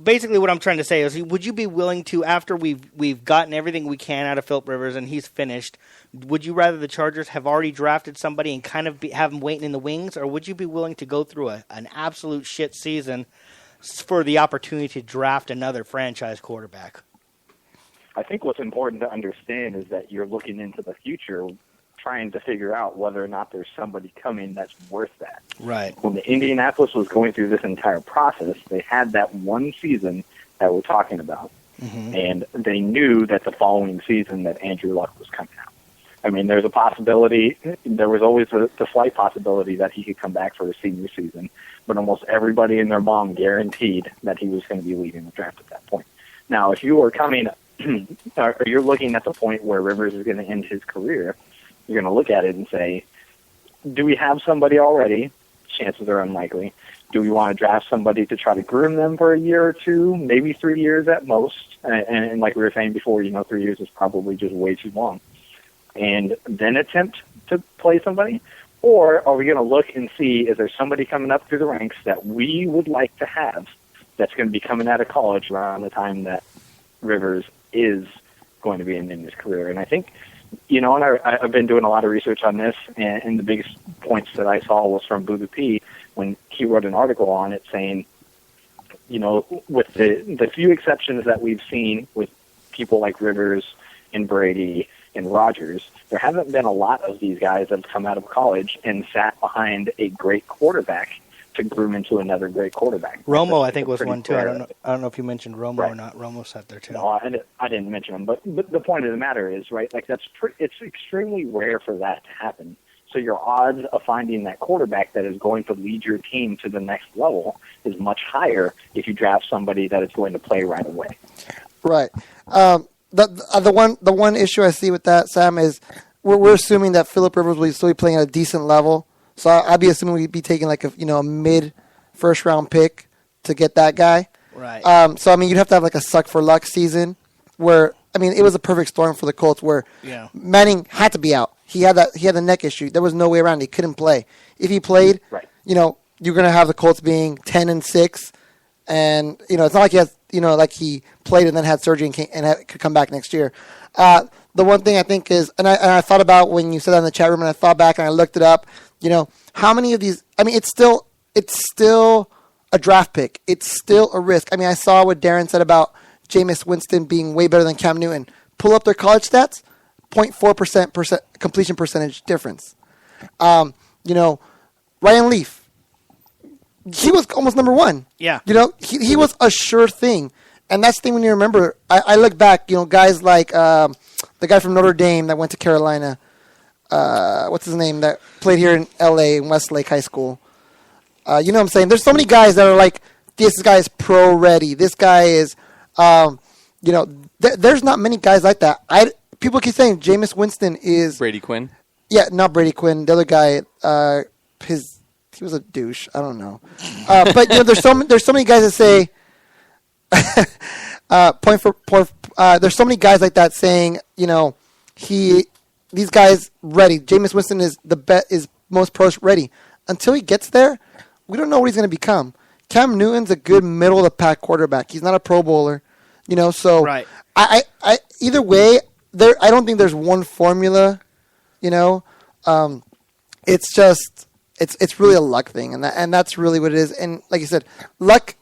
Basically what I'm trying to say is, would you be willing to, after we've gotten everything we can out of Phillip Rivers and he's finished, would you rather the Chargers have already drafted somebody and kind of have him waiting in the wings, or would you be willing to go through an absolute shit season for the opportunity to draft another franchise quarterback? I think what's important to understand is that you're looking into the future, trying to figure out whether or not there's somebody coming that's worth that. Right. When the Indianapolis was going through this entire process, they had that one season that we're talking about. Mm-hmm. And they knew that the following season that Andrew Luck was coming out. I mean, there's a possibility, there was always the slight possibility that he could come back for his senior season, but almost everybody and their mom guaranteed that he was going to be leading the draft at that point. Now, if you are coming, or you're looking at the point where Rivers is going to end his career, you're going to look at it and say, do we have somebody already? Chances are unlikely. Do we want to draft somebody to try to groom them for a year or two, maybe 3 years at most? And like we were saying before, 3 years is probably just way too long. And then attempt to play somebody? Or are we going to look and see, is there somebody coming up through the ranks that we would like to have that's going to be coming out of college around the time that Rivers is going to be ending his career? And I think, and I've been doing a lot of research on this, and the biggest points that I saw was from Boo P when he wrote an article on it saying, with the few exceptions that we've seen with people like Rivers and Brady and Rodgers, there haven't been a lot of these guys that have come out of college and sat behind a great quarterback to groom into another great quarterback. Romo, I think, was one too. I don't know if you mentioned Romo or not. Romo sat there too. No, I didn't mention him. But the point of the matter is, right? Like it's extremely rare for that to happen. So your odds of finding that quarterback that is going to lead your team to the next level is much higher if you draft somebody that is going to play right away. Right. The one issue I see with that, Sam, is we're assuming that Phillip Rivers will still be playing at a decent level. So I'd be assuming we'd be taking like a mid first round pick to get that guy. Right. So you'd have to have like a suck for luck season where it was a perfect storm for the Colts where Manning had to be out. He had the neck issue. There was no way around it. He couldn't play. If he played, right. You're gonna have the Colts being 10-6, and it's not like he has like he played and then had surgery and could come back next year. The one thing I think is, and I thought about when you said that in the chat room, and I thought back and I looked it up. How many of these? It's still a draft pick. It's still a risk. I saw what Darren said about Jameis Winston being way better than Cam Newton. Pull up their college stats, 0.4% completion percentage difference. Ryan Leaf, he was almost number one. Yeah. He was a sure thing. And that's the thing when you remember. I look back, guys like the guy from Notre Dame that went to Carolina. What's his name, that played here in L.A. in Westlake High School. You know what I'm saying? There's so many guys that are like, this guy is pro ready. This guy is, there's not many guys like that. People keep saying Jameis Winston is Brady Quinn. Yeah, not Brady Quinn. The other guy, he was a douche. I don't know. But there's so many guys that say point for point. There's so many guys like that saying these guys ready. Jameis Winston is is most pro ready. Until he gets there, we don't know what he's going to become. Cam Newton's a good middle of the pack quarterback. He's not a Pro Bowler, So right. I either way, I don't think there's one formula. It's just it's really a luck thing, and that's really what it is. And like you said, luck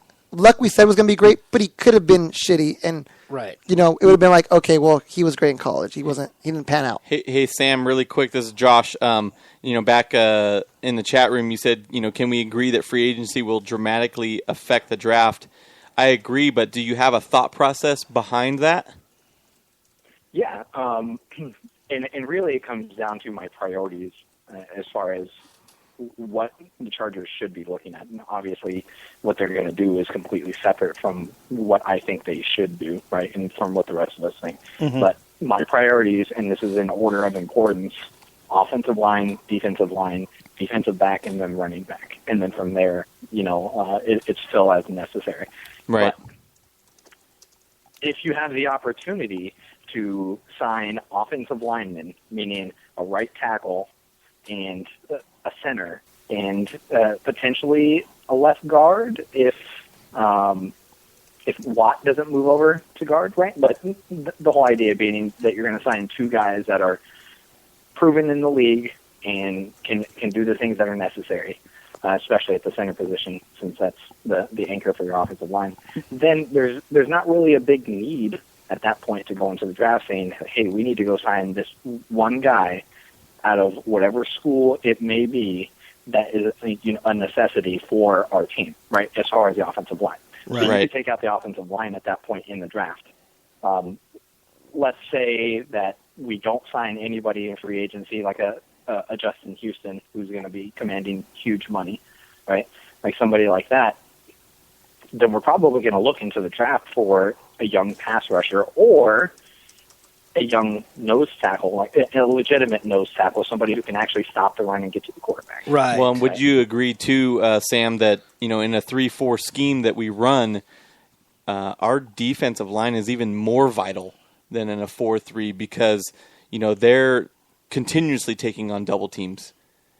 we said was going to be great, but he could have been shitty, and right. It would have been like, okay, well, he was great in college. He didn't pan out. Hey Sam, really quick. This is Josh. Back in the chat room, you said, can we agree that free agency will dramatically affect the draft? I agree, but do you have a thought process behind that? Yeah, and really it comes down to my priorities as far as what the Chargers should be looking at. And obviously, what they're going to do is completely separate from what I think they should do, right, and from what the rest of us think. Mm-hmm. But my priorities, and this is in order of importance, offensive line, defensive back, and then running back. And then from there, it's fill as necessary. Right. But if you have the opportunity to sign offensive linemen, meaning a right tackle and a center, and potentially a left guard if Watt doesn't move over to guard, right? But the whole idea being that you're going to sign two guys that are proven in the league and can do the things that are necessary, especially at the center position, since that's the anchor for your offensive line. Then there's not really a big need at that point to go into the draft saying, hey, we need to go sign this one guy out of whatever school it may be that is a necessity for our team, right, as far as the offensive line. Right. So you can take out the offensive line at that point in the draft. Let's say that we don't sign anybody in free agency like a Justin Houston, who's going to be commanding huge money, right, like somebody like that. Then we're probably going to look into the draft for a young pass rusher or a young nose tackle, like a legitimate nose tackle, somebody who can actually stop the run and get to the quarterback. Right. Well, and would you agree too, Sam, that in a 3-4 scheme that we run, our defensive line is even more vital than in a 4-3 because they're continuously taking on double teams.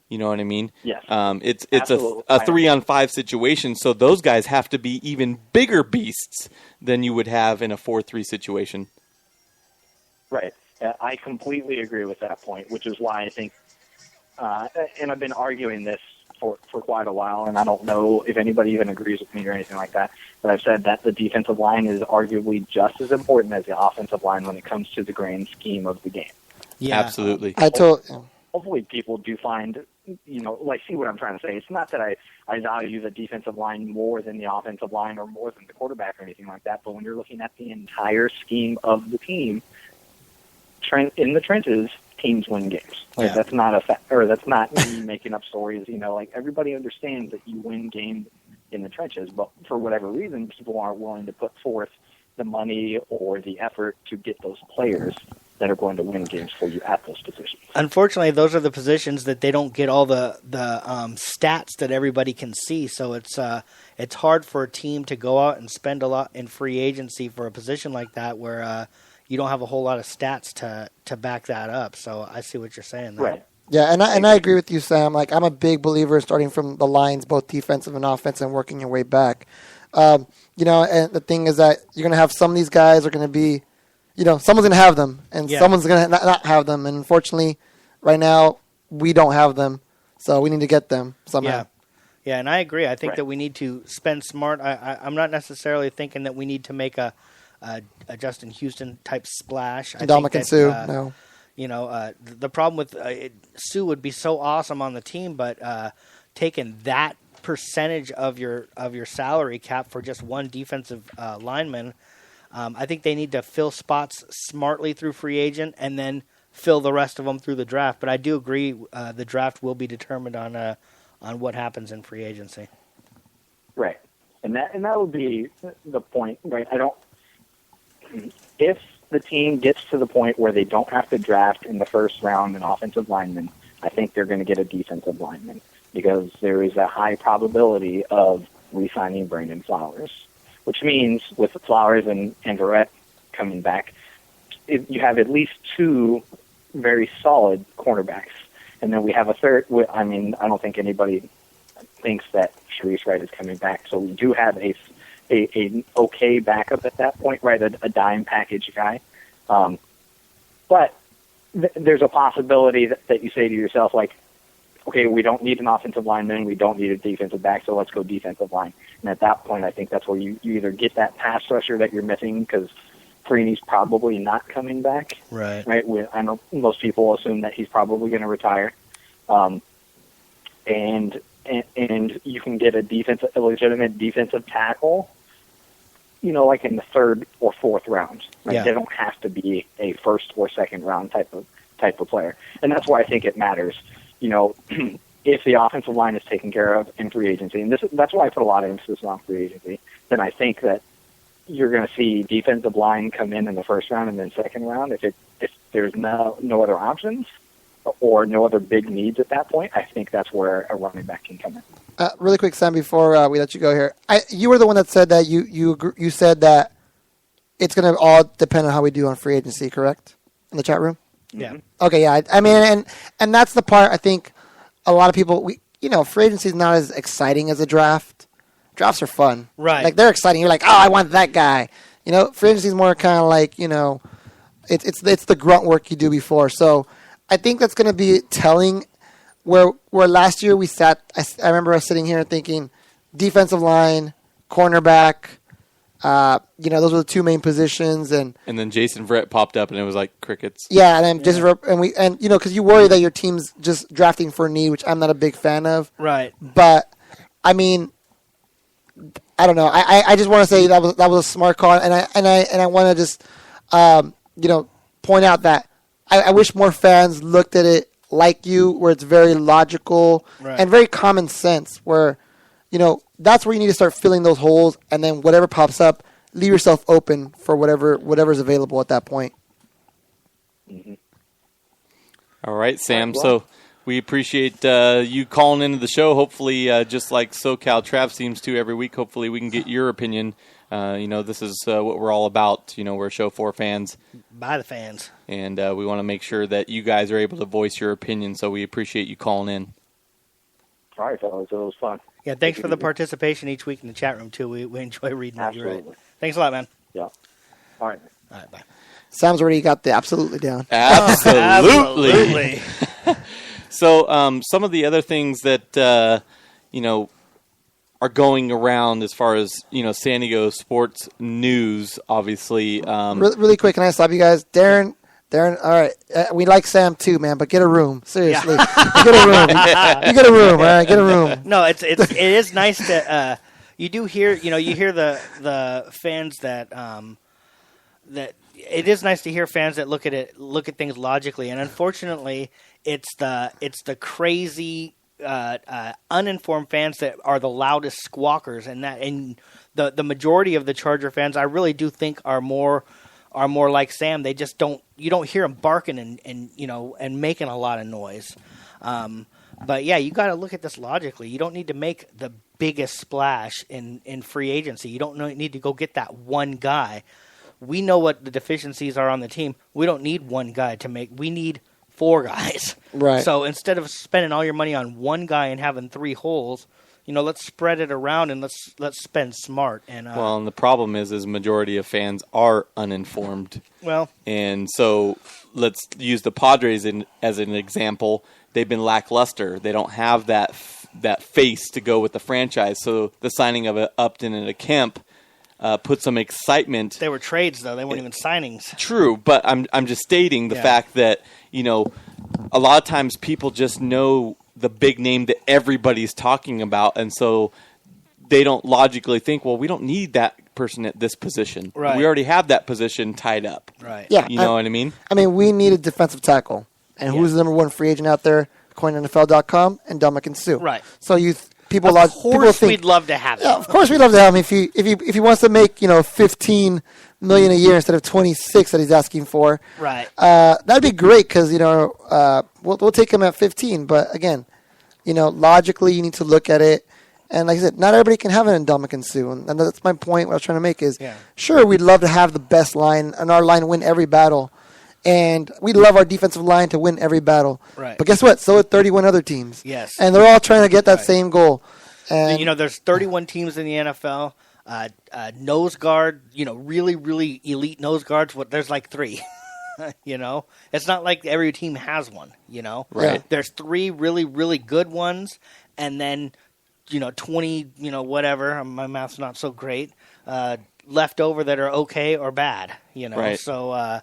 You know what I mean? Yes. It's a 3-on-5 situation, so those guys have to be even bigger beasts than you would have in a 4-3 situation. Right. I completely agree with that point, which is why I think, and I've been arguing this for quite a while, and I don't know if anybody even agrees with me or anything like that, but I've said that the defensive line is arguably just as important as the offensive line when it comes to the grand scheme of the game. Yeah, absolutely. Hopefully people do find, see what I'm trying to say. It's not that I value the defensive line more than the offensive line or more than the quarterback or anything like that, but when you're looking at the entire scheme of the team, in the trenches, teams win games. Like, that's not a fact, or that's not me making up stories. Everybody understands that you win games in the trenches, but for whatever reason, people aren't willing to put forth the money or the effort to get those players that are going to win games for you at those positions. Unfortunately, those are the positions that they don't get all the stats that everybody can see. So it's hard for a team to go out and spend a lot in free agency for a position like that where you don't have a whole lot of stats to back that up. So I see what you're saying there. Right. Yeah, and I agree with you, Sam. Like, I'm a big believer starting from the lines, both defensive and offensive, and working your way back. And the thing is that you're going to have some of these guys are going to be, someone's going to have them, and someone's going to not have them. And unfortunately, right now, we don't have them, so we need to get them somehow. Yeah, and I agree. I think that we need to spend smart. I'm not necessarily thinking that we need to make a Justin Houston type splash. Dominican Sue, no. The problem with Sue would be so awesome on the team, but taking that percentage of your salary cap for just one defensive lineman, I think they need to fill spots smartly through free agent and then fill the rest of them through the draft. But I do agree the draft will be determined on what happens in free agency. Right, and that will be the point, right? If the team gets to the point where they don't have to draft in the first round an offensive lineman, I think they're going to get a defensive lineman because there is a high probability of re-signing Brandon Flowers, which means with Flowers and Verrett coming back, you have at least 2 very solid cornerbacks. And then we have a third. I mean, I don't think anybody thinks that Sharice Wright is coming back. So we do have an okay backup at that point, right? A dime package guy. But there's a possibility that you say to yourself, like, okay, we don't need an offensive lineman, we don't need a defensive back, so let's go defensive line. And at that point, I think that's where you either get that pass rusher that you're missing because Freeney's probably not coming back. Right. I know most people assume that he's probably going to retire. And you can get a legitimate defensive tackle, like in the 3rd or 4th round. Right? Yeah. They don't have to be a 1st or 2nd round type of player. And that's why I think it matters. If the offensive line is taken care of in free agency, and that's why I put a lot of emphasis on free agency, then I think that you're going to see defensive line come in the 1st round and then 2nd round. If there's no other options or no other big needs at that point, I think that's where a running back can come in. Really quick, Sam, before we let you go here, you were the one that said that you said that it's going to all depend on how we do on free agency, correct? In the chat room. Yeah. Okay. Yeah. I mean, and that's the part I think a lot of people free agency is not as exciting as a draft. Drafts are fun. Right. Like, they're exciting. You're like, oh, I want that guy. Free agency is more kind of like, it's the grunt work you do before. So I think that's going to be telling where last year we sat. I remember us sitting here thinking defensive line, cornerback, those were the 2 main positions. And then Jason Verrett popped up and it was like crickets. Yeah. And then because you worry that your team's just drafting for a need, which I'm not a big fan of. Right. But I mean, I don't know. I just want to say that was a smart call, and I want to just point out that I wish more fans looked at it like you, where it's very logical and very common sense. Where that's where you need to start filling those holes, and then whatever pops up, leave yourself open for whatever's available at that point. Mm-hmm. All right, Sam. So we appreciate you calling into the show. Hopefully, just like SoCal Trav seems to every week, hopefully we can get your opinion. This is what we're all about. We're a show for fans. By the fans. And we want to make sure that you guys are able to voice your opinion, so we appreciate you calling in. All right, fellas. It was fun. Yeah, thanks for the participation each week in the chat room, too. We enjoy reading what you write. Thanks a lot, man. Yeah. All right, bye. Sam's already got the absolutely down. Absolutely. So some of the other things that, are going around as far as, San Diego sports news, obviously. Really quick, can I stop you guys? Darren, all right. We like Sam too, man, but get a room. Seriously. Get a room. You get a room, all right? Get a room. No, it is nice to you do hear, you hear the fans that it is nice to hear fans that look at things logically, and unfortunately, it's the crazy uninformed fans that are the loudest squawkers, and the majority of the Charger fans, I really do think are more like Sam. They just you don't hear them barking and making a lot of noise. But yeah, you got to look at this logically. You don't need to make the biggest splash in free agency. You don't need to go get that one guy. We know what the deficiencies are on the team. We don't need one guy we need 4 guys. Right. So instead of spending all your money on one guy and having 3 holes, let's spread it around and let's spend smart. And and the problem is majority of fans are uninformed. Well, and so let's use the Padres as an example. They've been lackluster. They don't have that face to go with the franchise. So the signing of a Upton and a Kemp put some excitement. They were trades, though. They weren't even signings. True, but I'm just stating the fact that, a lot of times people just know the big name that everybody's talking about, and so they don't logically think, well, we don't need that person at this position. Right. We already have that position tied up. Right. Yeah. You know what I mean? I mean, we need a defensive tackle. And who's the number 1 free agent out there, according to NFL.com? And Ndamukong Suh. Right. So people think we'd love to have him. Yeah, of course we'd love to have him if he wants to make $15 million a year instead of 26 that he's asking for. Right. That'd be great because we'll take him at 15. But again, logically you need to look at it And like I said, not everybody can have an Ndamukong Suh, and that's my point. What I was trying to make is, Yeah. sure, we'd love to have the best line and our line win every battle, and we love our defensive line to win every battle. Right. But guess what? So are 31 other teams. Yes. And they're all trying to get that same goal. And You know, there's 31 teams in the NFL. Nose guard, really, really elite nose guards. There's like 3. It's not like every team has one. Right. There's 3 really, really good ones, and then 20, whatever. My math's not so great. Left over that are okay or bad. Right. So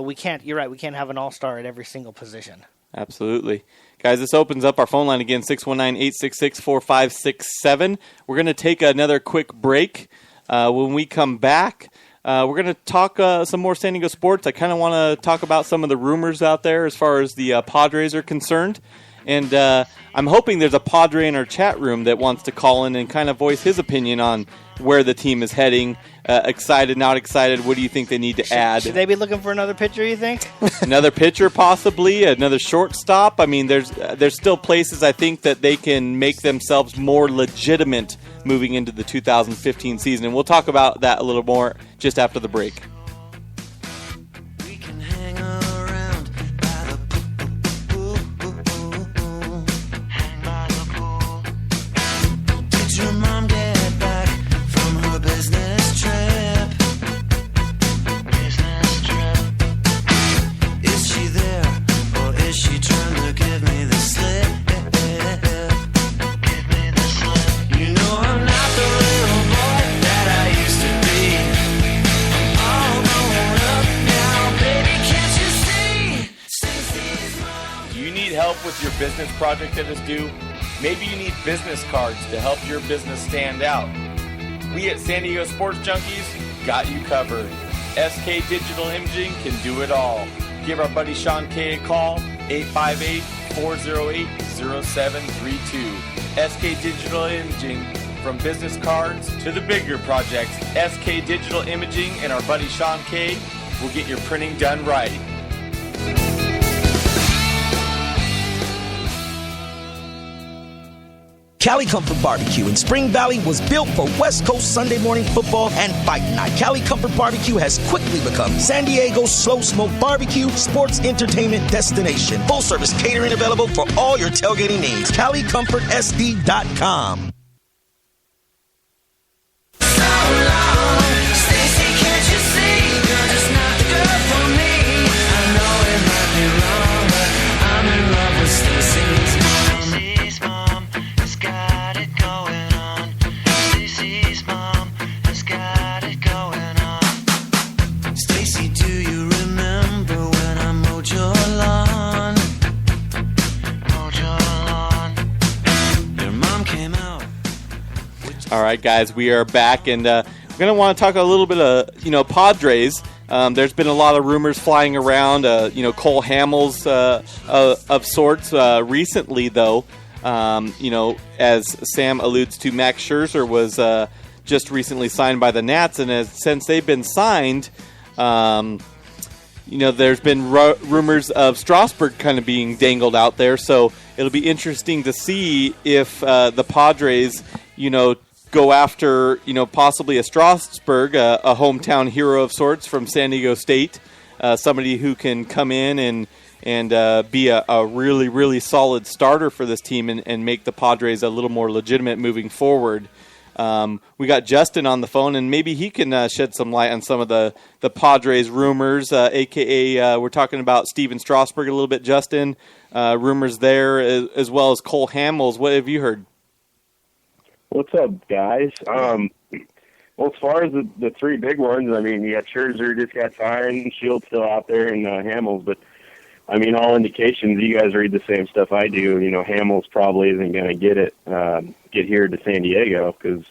we can't. You're right. We can't have an all-star at every single position. Absolutely. Guys, this opens up our phone line again, 619-866-4567. We're going to take another quick break. When we come back, we're going to talk some more San Diego sports. I kind of want to talk about some of the rumors out there as far as the Padres are concerned. And I'm hoping there's a Padre in our chat room that wants to call in and kind of voice his opinion on where the team is heading. Excited, not excited, what do you think they need to add? Should they be looking for another pitcher, you think? Another pitcher, possibly, another shortstop. I mean, there's still places I think that they can make themselves more legitimate moving into the 2015 season. And we'll talk about that a little more just after the break. We can hang around by the pool. Hang by the pool. Did your mom get back from her business trip? Is she there, or is she trying to give me the slip? Give me the slip. You know I'm not the little boy that I used to be. I'm all grown up now, baby, can't you see? Stacy's mom. Do you need help with your business project that is due? Maybe you need business cards to help your business stand out. We at San Diego Sports Junkies got you covered. SK Digital Imaging can do it all. Give our buddy Sean K a call, 858-408-0732. SK Digital Imaging, from business cards to the bigger projects, SK Digital Imaging and our buddy Sean K will get your printing done right. Cali Comfort Barbecue in Spring Valley was built for West Coast Sunday morning football and fight night. Cali Comfort Barbecue has quickly become San Diego's slow smoke barbecue sports entertainment destination. Full service catering available for all your tailgating needs. CaliComfortSD.com. Stacy, can't you see? You're just not the girl for me. I know it might be wrong, but I'm in love with Stacy's mom. Stacy's mom has got it going on. Stacy's mom has got it going on. Stacy, do you remember when I mowed your lawn? Mowed your lawn. Your mom came out. All right, guys, we are back, and we're going to want to talk a little bit of, Padres. There's been a lot of rumors flying around, Cole Hamels of sorts. Recently, though, as Sam alludes to, Max Scherzer was just recently signed by the Nats, and since they've been signed, there's been rumors of Strasburg kind of being dangled out there, so it'll be interesting to see if the Padres, go after, possibly a Strasburg, a hometown hero of sorts from San Diego State, somebody who can come in and be a really, really solid starter for this team and make the Padres a little more legitimate moving forward. We got Justin on the phone, and maybe he can shed some light on some of the Padres rumors, a.k.a. We're talking about Steven Strasburg a little bit, Justin. Rumors there, as well as Cole Hamels. What have you heard? What's up, guys? Well, as far as the 3 big ones, I mean, yeah, Scherzer just got signed, Shields still out there, and Hamels. But I mean, all indications, you guys read the same stuff I do. Hamels probably isn't going to get here to San Diego because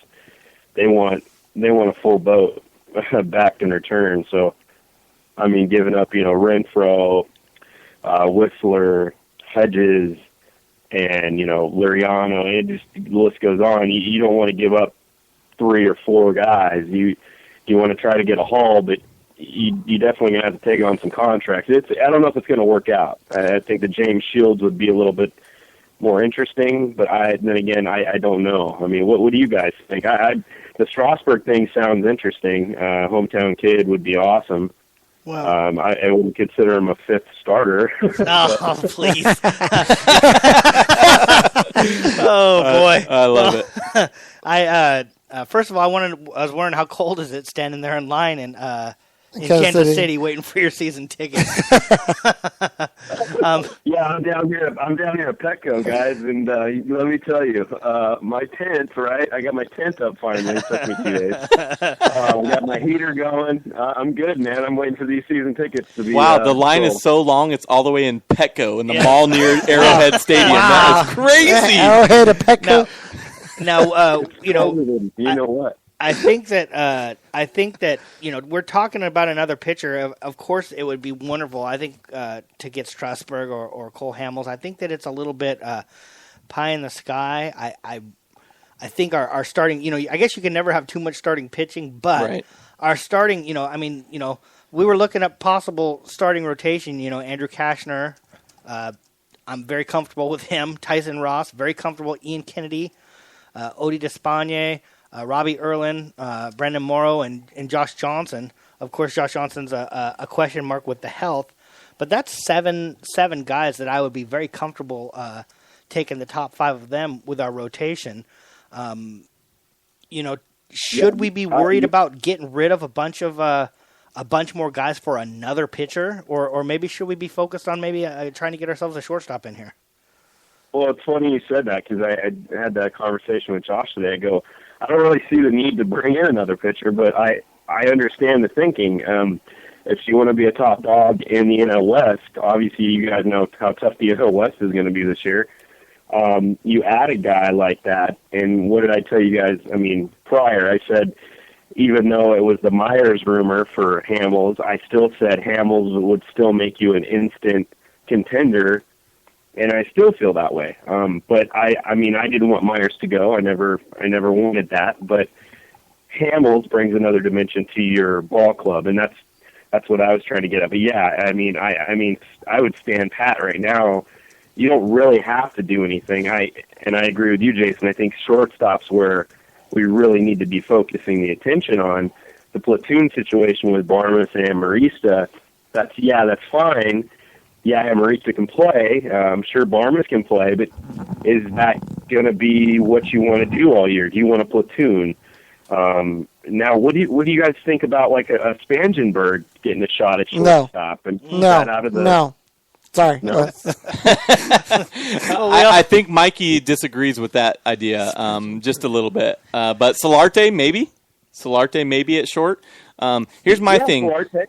they want a full boat back in return. So, I mean, giving up, Renfroe, Whistler, Hedges, and, Liriano, the list goes on. You don't want to give up 3 or 4 guys. You want to try to get a haul, but you definitely going to have to take on some contracts. I don't know if it's going to work out. I think that James Shields would be a little bit more interesting. But then again, I don't know. I mean, what do you guys think? The Strasburg thing sounds interesting. Hometown kid would be awesome. Well, I wouldn't consider him a fifth starter. Oh, please. Oh, boy. I love it. First of all, I was wondering how cold is it standing there in line in Kansas City waiting for your season tickets. Yeah, I'm down here at Petco, guys, and let me tell you, my tent, right? I got my tent up finally. It took me 2 days. We got my heater going. I'm good, man. I'm waiting for these season tickets to be. Wow, the line sold. is so long; it's all the way in Petco, in the mall near Arrowhead Stadium. That is crazy. Arrowhead to Petco. Now, you know what? I think that we're talking about another pitcher. Of course, it would be wonderful. I think to get Strasburg or Cole Hamels. I think that it's a little bit pie in the sky. I think our starting. I guess you can never have too much starting pitching, but our starting. We were looking at possible starting rotation. Andrew Kashner. I'm very comfortable with him. Tyson Ross, very comfortable. Ian Kennedy, Odie Despaigne. Robbie Erlin, Brandon Morrow, and Josh Johnson. Of course, Josh Johnson's a question mark with the health, but that's seven guys that I would be very comfortable taking the top 5 of them with our rotation. Should we be worried about getting rid of a bunch more guys for another pitcher, or maybe should we be focused on maybe trying to get ourselves a shortstop in here? Well, it's funny you said that because I had that conversation with Josh today. I go, I don't really see the need to bring in another pitcher, but I understand the thinking. If you want to be a top dog in the NL West, obviously you guys know how tough the NL West is going to be this year. You add a guy like that, and what did I tell you guys? I mean, prior I said, even though it was the Myers rumor for Hamels, I still said Hamels would still make you an instant contender. And I still feel that way. But I didn't want Myers to go. I never wanted that. But Hamels brings another dimension to your ball club, and that's what I was trying to get at. But yeah, I would stand pat right now. You don't really have to do anything. I agree with you, Jason. I think shortstop's where we really need to be focusing the attention on. The platoon situation with Barmas and Marista. That's fine. Yeah, Marista can play. I'm sure Barmas can play, but is that going to be what you want to do all year? Do you want a platoon? Now, what do you guys think about like a Spangenberg getting a shot at shortstop? No. Sorry. No. I think Mikey disagrees with that idea just a little bit. But Solarte maybe at short. Here's my thing. Solarte.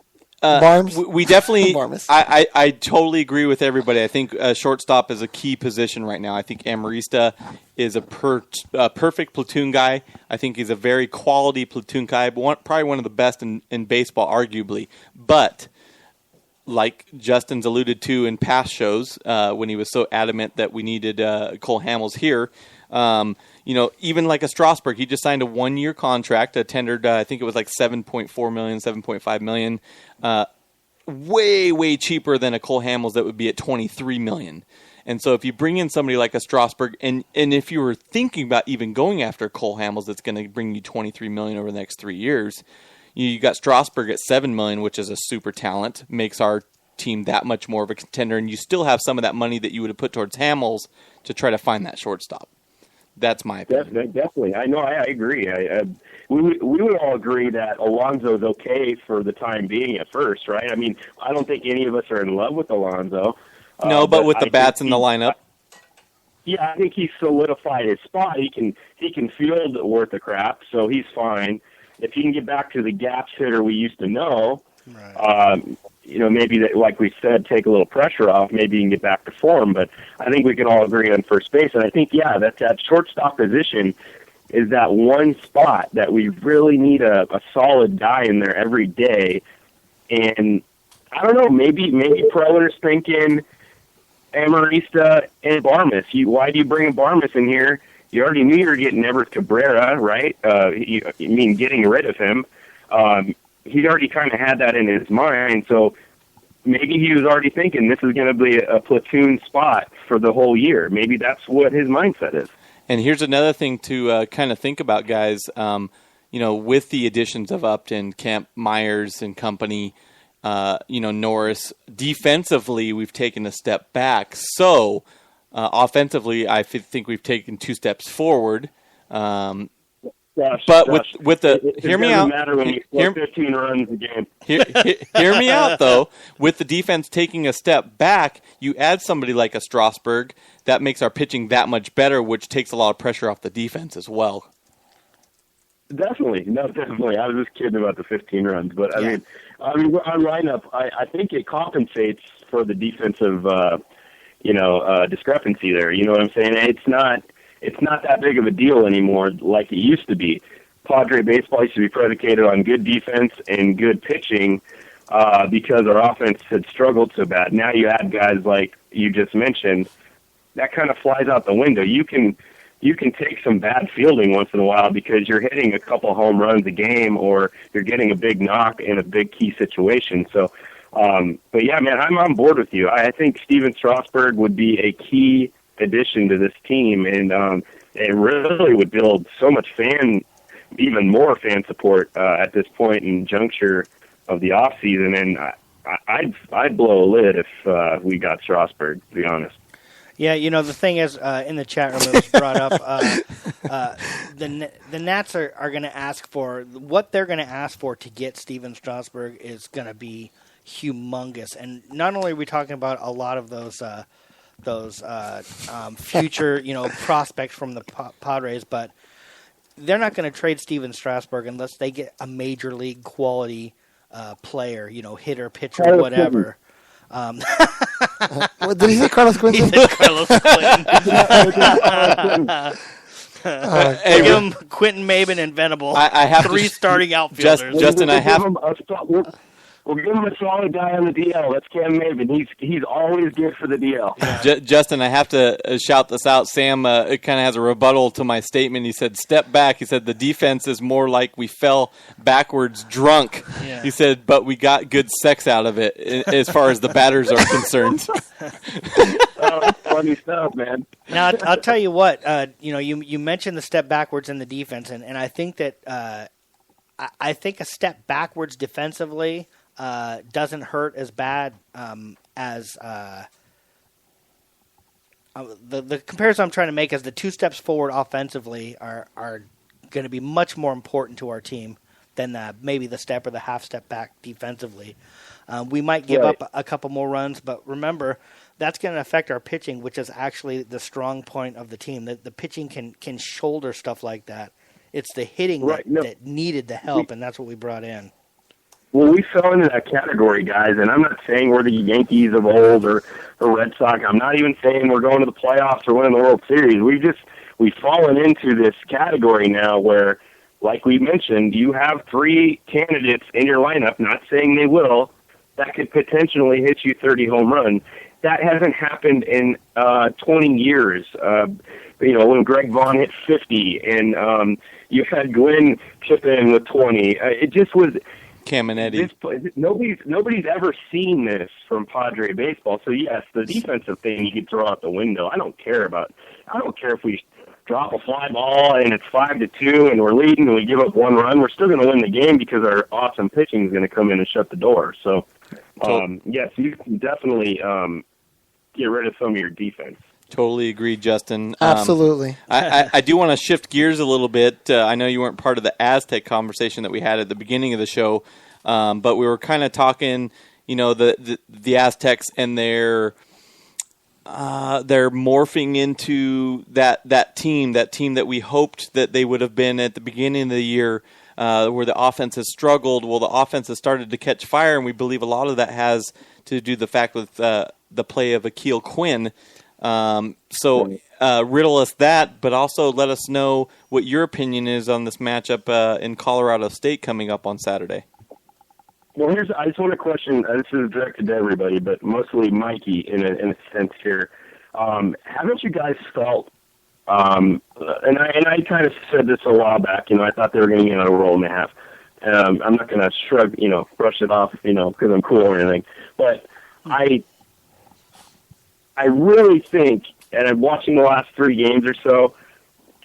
We definitely. I totally agree with everybody. I think shortstop is a key position right now. I think Amarista is a perfect platoon guy. I think he's a very quality platoon guy, probably one of the best in baseball, arguably. But like Justin's alluded to in past shows, when he was so adamant that we needed Cole Hamels here. Even like a Strasburg, he just signed a 1-year contract, tendered, I think it was like $7.4 million, $7.5 million, way, way cheaper than a Cole Hamels that would be at $23 million. And so if you bring in somebody like a Strasburg, and if you were thinking about even going after Cole Hamels that's going to bring you $23 million over the next 3 years, you got Strasburg at $7 million, which is a super talent, makes our team that much more of a contender, and you still have some of that money that you would have put towards Hamels to try to find that shortstop. That's my opinion. Definitely. I know. I agree. We would all agree that Alonso's okay for the time being at first, right? I mean, I don't think any of us are in love with Alonso. No, but with the bats in the lineup. Yeah, I think he's solidified his spot. He can field worth of crap, so he's fine. If he can get back to the gaps hitter we used to know, maybe that, like we said, take a little pressure off. Maybe he can get back to form. But I think we can all agree on first base. And I think, that shortstop position is that one spot that we really need a solid guy in there every day. And I don't know, maybe Preller's thinking Amarista and Barmas. Why do you bring Barmas in here? You already knew you were getting Everett Cabrera, right? Getting rid of him. He'd already kind of had that in his mind. So maybe he was already thinking this is going to be a platoon spot for the whole year. Maybe that's what his mindset is. And here's another thing to kind of think about, guys. With the additions of Upton, Kemp, Myers, and company, Norris, defensively, we've taken a step back. So, offensively, I think we've taken 2 steps forward. But with the hear me out. Matter when you score 15 runs a game. Hear me out, though. With the defense taking a step back, you add somebody like a Strasburg. That makes our pitching that much better, which takes a lot of pressure off the defense as well. Definitely. I was just kidding about the 15 runs, but I mean, our lineup, I think it compensates for the defensive, discrepancy there. You know what I'm saying? It's not that big of a deal anymore like it used to be. Padre baseball used to be predicated on good defense and good pitching because our offense had struggled so bad. Now you add guys like you just mentioned. That kind of flies out the window. You can take some bad fielding once in a while because you're hitting a couple home runs a game or you're getting a big knock in a big key situation. So, but yeah, man, I'm on board with you. I think Steven Strasburg would be a key addition to this team, and it really would build so much even more fan support at this point in juncture of the off season. And I'd blow a lid if we got Strasburg, to be honest. Yeah, the thing is, in the chat room it was brought up, the Nats are going to ask for, what they're going to ask for to get Steven Strasburg is going to be humongous. And not only are we talking about a lot of those future, prospects from the Padres, but they're not going to trade Steven Strasburg unless they get a major league quality player, hitter, pitcher, whatever. What, did he say Carlos Quinton? He said Carlos Quinton. Give him Quentin Maben and Venable. I have 3 starting outfielders. Justin, I have. We'll give him a solid guy on the DL. That's Cam Maben. He's always good for the DL. Yeah. Justin, I have to shout this out. Sam it kind of has a rebuttal to my statement. He said, step back. He said, the defense is more like we fell backwards drunk. Yeah. He said, but we got good sex out of it as far as the batters are concerned. That's funny stuff, man. Now, I'll tell you what. You mentioned the step backwards in the defense, and I think that I think a step backwards defensively doesn't hurt as bad as the comparison I'm trying to make is the 2 steps forward offensively are going to be much more important to our team than maybe the step or the half step back defensively. We might give up a couple more runs, but remember, that's going to affect our pitching, which is actually the strong point of the team. The pitching can shoulder stuff like that. It's the hitting that needed the help, and that's what we brought in. Well, we fell into that category, guys, and I'm not saying we're the Yankees of old or the Red Sox. I'm not even saying we're going to the playoffs or winning the World Series. We've fallen into this category now where, like we mentioned, you have 3 candidates in your lineup, not saying they will, that could potentially hit you 30 home runs. That hasn't happened in 20 years. When Greg Vaughn hit 50 and you had Glenn chip in with 20. It just was Caminetti. Nobody's ever seen this from Padre baseball. So yes, the defensive thing you could throw out the window. I don't care if we drop a fly ball and it's 5-2 and we're leading and we give up 1 run. We're still going to win the game because our awesome pitching is going to come in and shut the door. So yes, you can definitely get rid of some of your defense. Totally agree, Justin. Absolutely. I do want to shift gears a little bit. I know you weren't part of the Aztec conversation that we had at the beginning of the show, but we were kind of talking, the Aztecs and they're morphing into that team that we hoped that they would have been at the beginning of the year, where the offense has struggled. Well, the offense has started to catch fire, and we believe a lot of that has to do the fact with the play of Akil Quinn. So riddle us that, but also let us know what your opinion is on this matchup in Colorado State coming up on Saturday. Well, I just want to question, this is directed to everybody, but mostly Mikey in a sense here. Haven't you guys felt, and I kind of said this a while back, I thought they were going to get on a roll and a half. I'm not going to shrug, brush it off, because I'm cool or anything. But I really think, and I'm watching the last 3 games or so,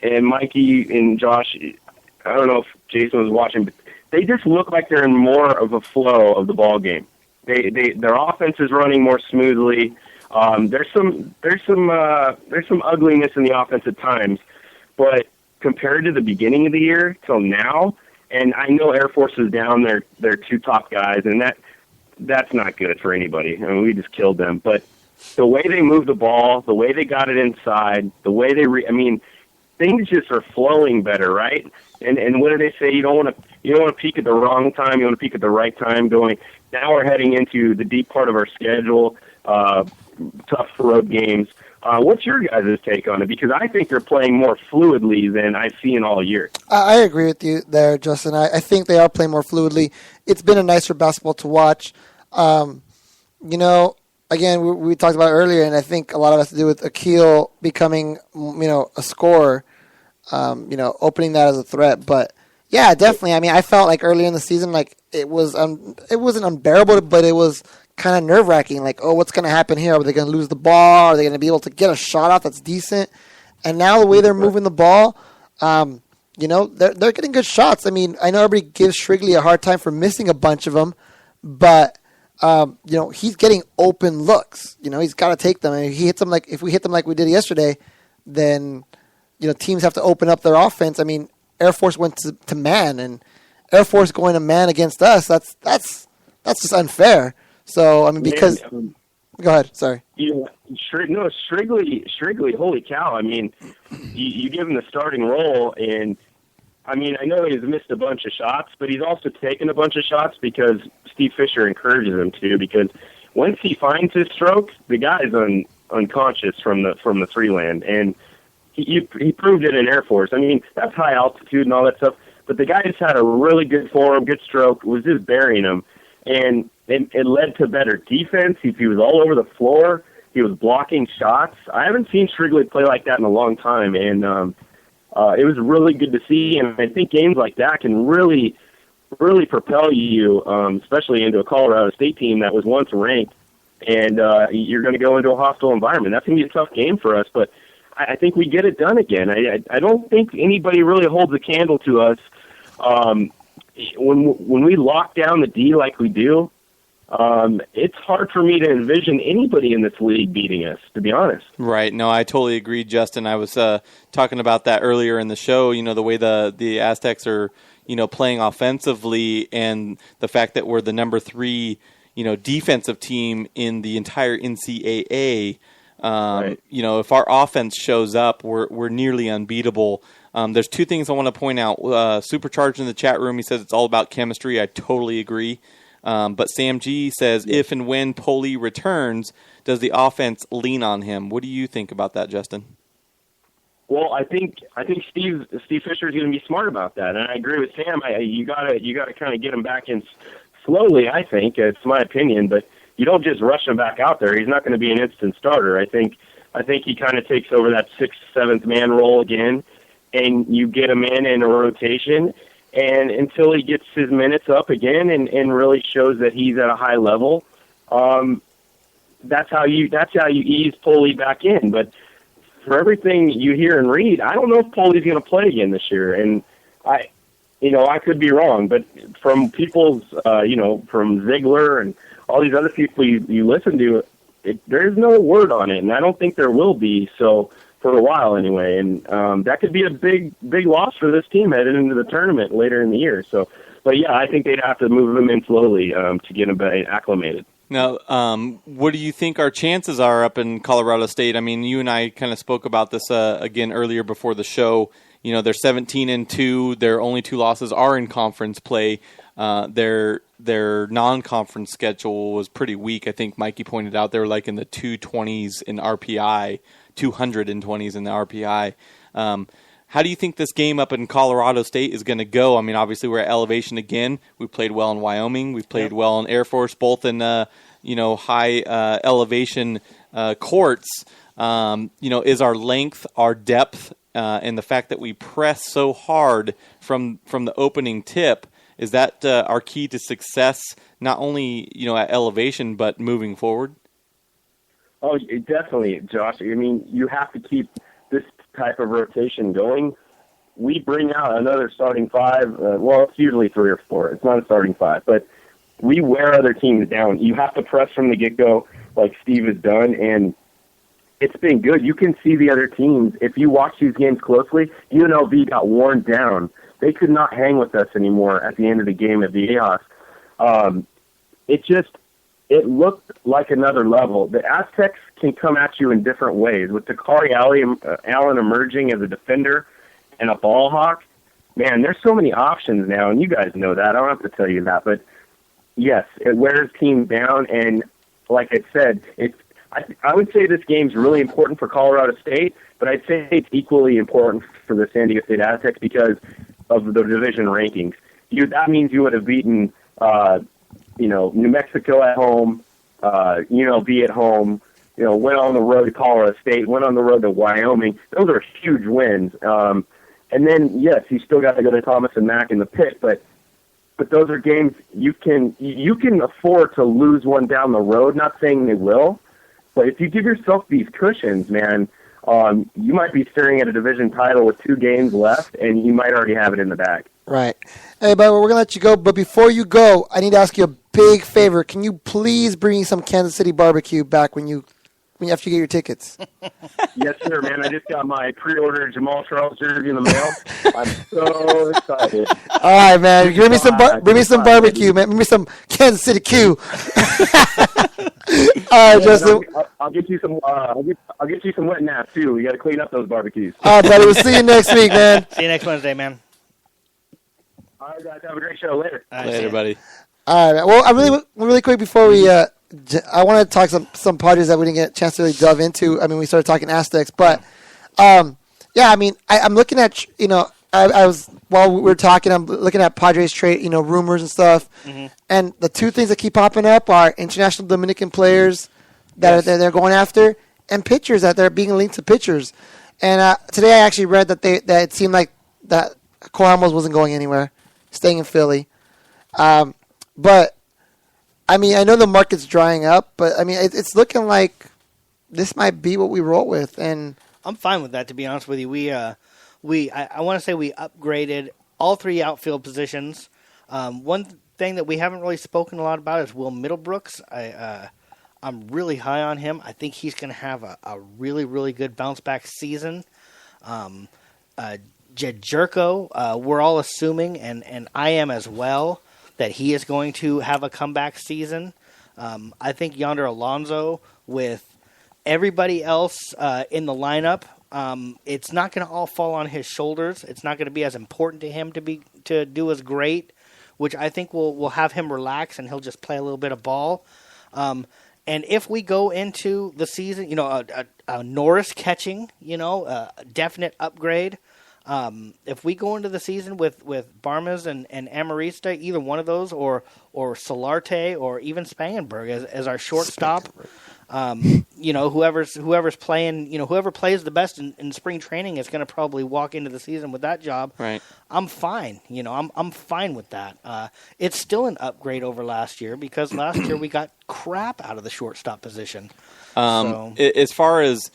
and Mikey and Josh, I don't know if Jason was watching, but they just look like they're in more of a flow of the ball game. Their offense is running more smoothly. There's some ugliness in the offense at times, but compared to the beginning of the year till now, and I know Air Force is down their 2 top guys, and that's not good for anybody. I mean, we just killed them. But the way they moved the ball, the way they got it inside, the way they things just are flowing better, right? And what do they say? You don't want to peak at the wrong time. You want to peak at the right time. Now we're heading into the deep part of our schedule, tough road games. What's your guys' take on it? Because I think they're playing more fluidly than I've seen all year. I agree with you there, Justin. I think they are playing more fluidly. It's been a nicer basketball to watch. Again, we talked about it earlier, and I think a lot of it has to do with Akil becoming, a scorer, opening that as a threat. But yeah, definitely. I mean, I felt like earlier in the season, like it wasn't unbearable, but it was kind of nerve-wracking. Like, oh, what's going to happen here? Are they going to lose the ball? Are they going to be able to get a shot off that's decent? And now the way they're moving the ball, they're getting good shots. I mean, I know everybody gives Shrigley a hard time for missing a bunch of them, but he's getting open looks. He's got to take them. And if we hit them like we did yesterday, then teams have to open up their offense. I mean, Air Force went to man, and Air Force going to man against us. That's just unfair. So I mean, because go ahead. Sorry. Shrigley. Holy cow! I mean, you give him the starting role, and I mean, I know he's missed a bunch of shots, but he's also taken a bunch of shots because Steve Fisher encourages him to. Because once he finds his stroke, the guy's unconscious from the three land, and he proved it in Air Force. I mean, that's high altitude and all that stuff, but the guy just had a really good form, good stroke, was just burying him, and it led to better defense. He was all over the floor. He was blocking shots. I haven't seen Shrigley play like that in a long time, and it was really good to see. And I think games like that can really, really propel you, especially into a Colorado State team that was once ranked, and you're going to go into a hostile environment. That's going to be a tough game for us, but I think we get it done again. I don't think anybody really holds a candle to us when we lock down the D like we do. It's hard for me to envision anybody in this league beating us, to be honest. Right. No, I totally agree, Justin. I was talking about that earlier in the show, the way the Aztecs are, playing offensively, and the fact that we're the number 3, defensive team in the entire NCAA. Right. If our offense shows up, we're nearly unbeatable. There's 2 things I want to point out. Supercharged in the chat room, he says it's all about chemistry. I totally agree. But Sam G says, if and when Poli returns, does the offense lean on him? What do you think about that, Justin? Well, I think Steve Fisher is going to be smart about that, and I agree with Sam. You gotta kind of get him back in slowly. I think it's my opinion, but you don't just rush him back out there. He's not going to be an instant starter. I think he kind of takes over that 6th, 7th man role again, and you get him in a rotation. And until he gets his minutes up again and really shows that he's at a high level, that's how you ease Poli back in. But for everything you hear and read, I don't know if Poli's going to play again this year. And I could be wrong, but from people's, from Ziegler and all these other people you listen to, there's no word on it, and I don't think there will be. So. For a while anyway, and that could be a big loss for this team headed into the tournament later in the year. So, but yeah, I think they'd have to move them in slowly to get them acclimated. Now, what do you think our chances are up in Colorado State? I mean, you and I kind of spoke about this again earlier before the show. They're 17-2. Their only 2 losses are in conference play. Their non-conference schedule was pretty weak. I think Mikey pointed out they were like in the 220s in RPI. 220s in the RPI. How do you think this game up in Colorado State is going to go? I mean, obviously we're at elevation again. We played well in Wyoming. We've played well in Air Force, both in high elevation courts. Is our length, our depth, and the fact that we press so hard from the opening tip, Is that our key to success, not only at elevation, but moving forward? Oh, definitely, Josh. I mean, you have to keep this type of rotation going. We bring out another starting five. Well, it's usually 3 or 4. It's not a starting five, but we wear other teams down. You have to press from the get-go like Steve has done, and it's been good. You can see the other teams. If you watch these games closely, UNLV got worn down. They could not hang with us anymore at the end of the game at Viejas. It looked like another level. The Aztecs can come at you in different ways. With Takari Allen emerging as a defender and a ball hawk, man, there's so many options now, and you guys know that. I don't have to tell you that, but yes, it wears teams down, and like I said, I would say this game's really important for Colorado State, but I'd say it's equally important for the San Diego State Aztecs because of the division rankings. That means you would have beaten, New Mexico at home, UNLV at home, went on the road to Colorado State, went on the road to Wyoming. Those are huge wins. And then, yes, you still got to go to Thomas and Mack in the pit, but those are games you can afford to lose one down the road. Not saying they will, but if you give yourself these cushions, man, you might be staring at a division title with 2 games left, and you might already have it in the bag. Right. Hey, but we're going to let you go. But before you go, I need to ask you a big favor. Can you please bring some Kansas City barbecue back after you get your tickets? Yes, sir, man. I just got my pre-ordered Jamal Charles jersey in the mail. I'm so excited. All right, man. Bring me some barbecue, man. Bring me some Kansas City Q. All right, Justin. I'll get you some. I'll get you some wet naps too. We got to clean up those barbecues. All right, buddy. We'll see you next week, man. See you next Wednesday, man. All right, guys. Have a great show. Later. Later, buddy. All right. Well, really quick before we, I want to talk some Padres that we didn't get a chance to really delve into. I mean, we started talking Aztecs, but yeah. I mean, I'm looking at I was while we were talking, I'm looking at Padres trade rumors and stuff, and the 2 things that keep popping up are international Dominican players that they're going after, and pitchers that they're being linked to pitchers. And today I actually read that that it seemed like that Cole Hamels wasn't going anywhere, staying in Philly. But I mean, I know the market's drying up, but I mean, it's looking like this might be what we roll with, and I'm fine with that. To be honest with you, I want to say we upgraded all 3 outfield positions. One thing that we haven't really spoken a lot about is Will Middlebrooks. I'm really high on him. I think he's going to have a really, really good bounce back season. Jed Jerko, we're all assuming, and I am as well, that he is going to have a comeback season. I think Yonder Alonso, with everybody else in the lineup, it's not going to all fall on his shoulders. It's not going to be as important to him to do as great, which I think will have him relax and he'll just play a little bit of ball. And if we go into the season, a Norris catching, a definite upgrade. If we go into the season with Barmes and Amarista, either one of those, or Solarte, or even Spangenberg as our shortstop, whoever's playing, whoever plays the best in spring training is going to probably walk into the season with that job. Right. I'm fine. I'm fine with that. It's still an upgrade over last year because last year we got crap out of the shortstop position. As far as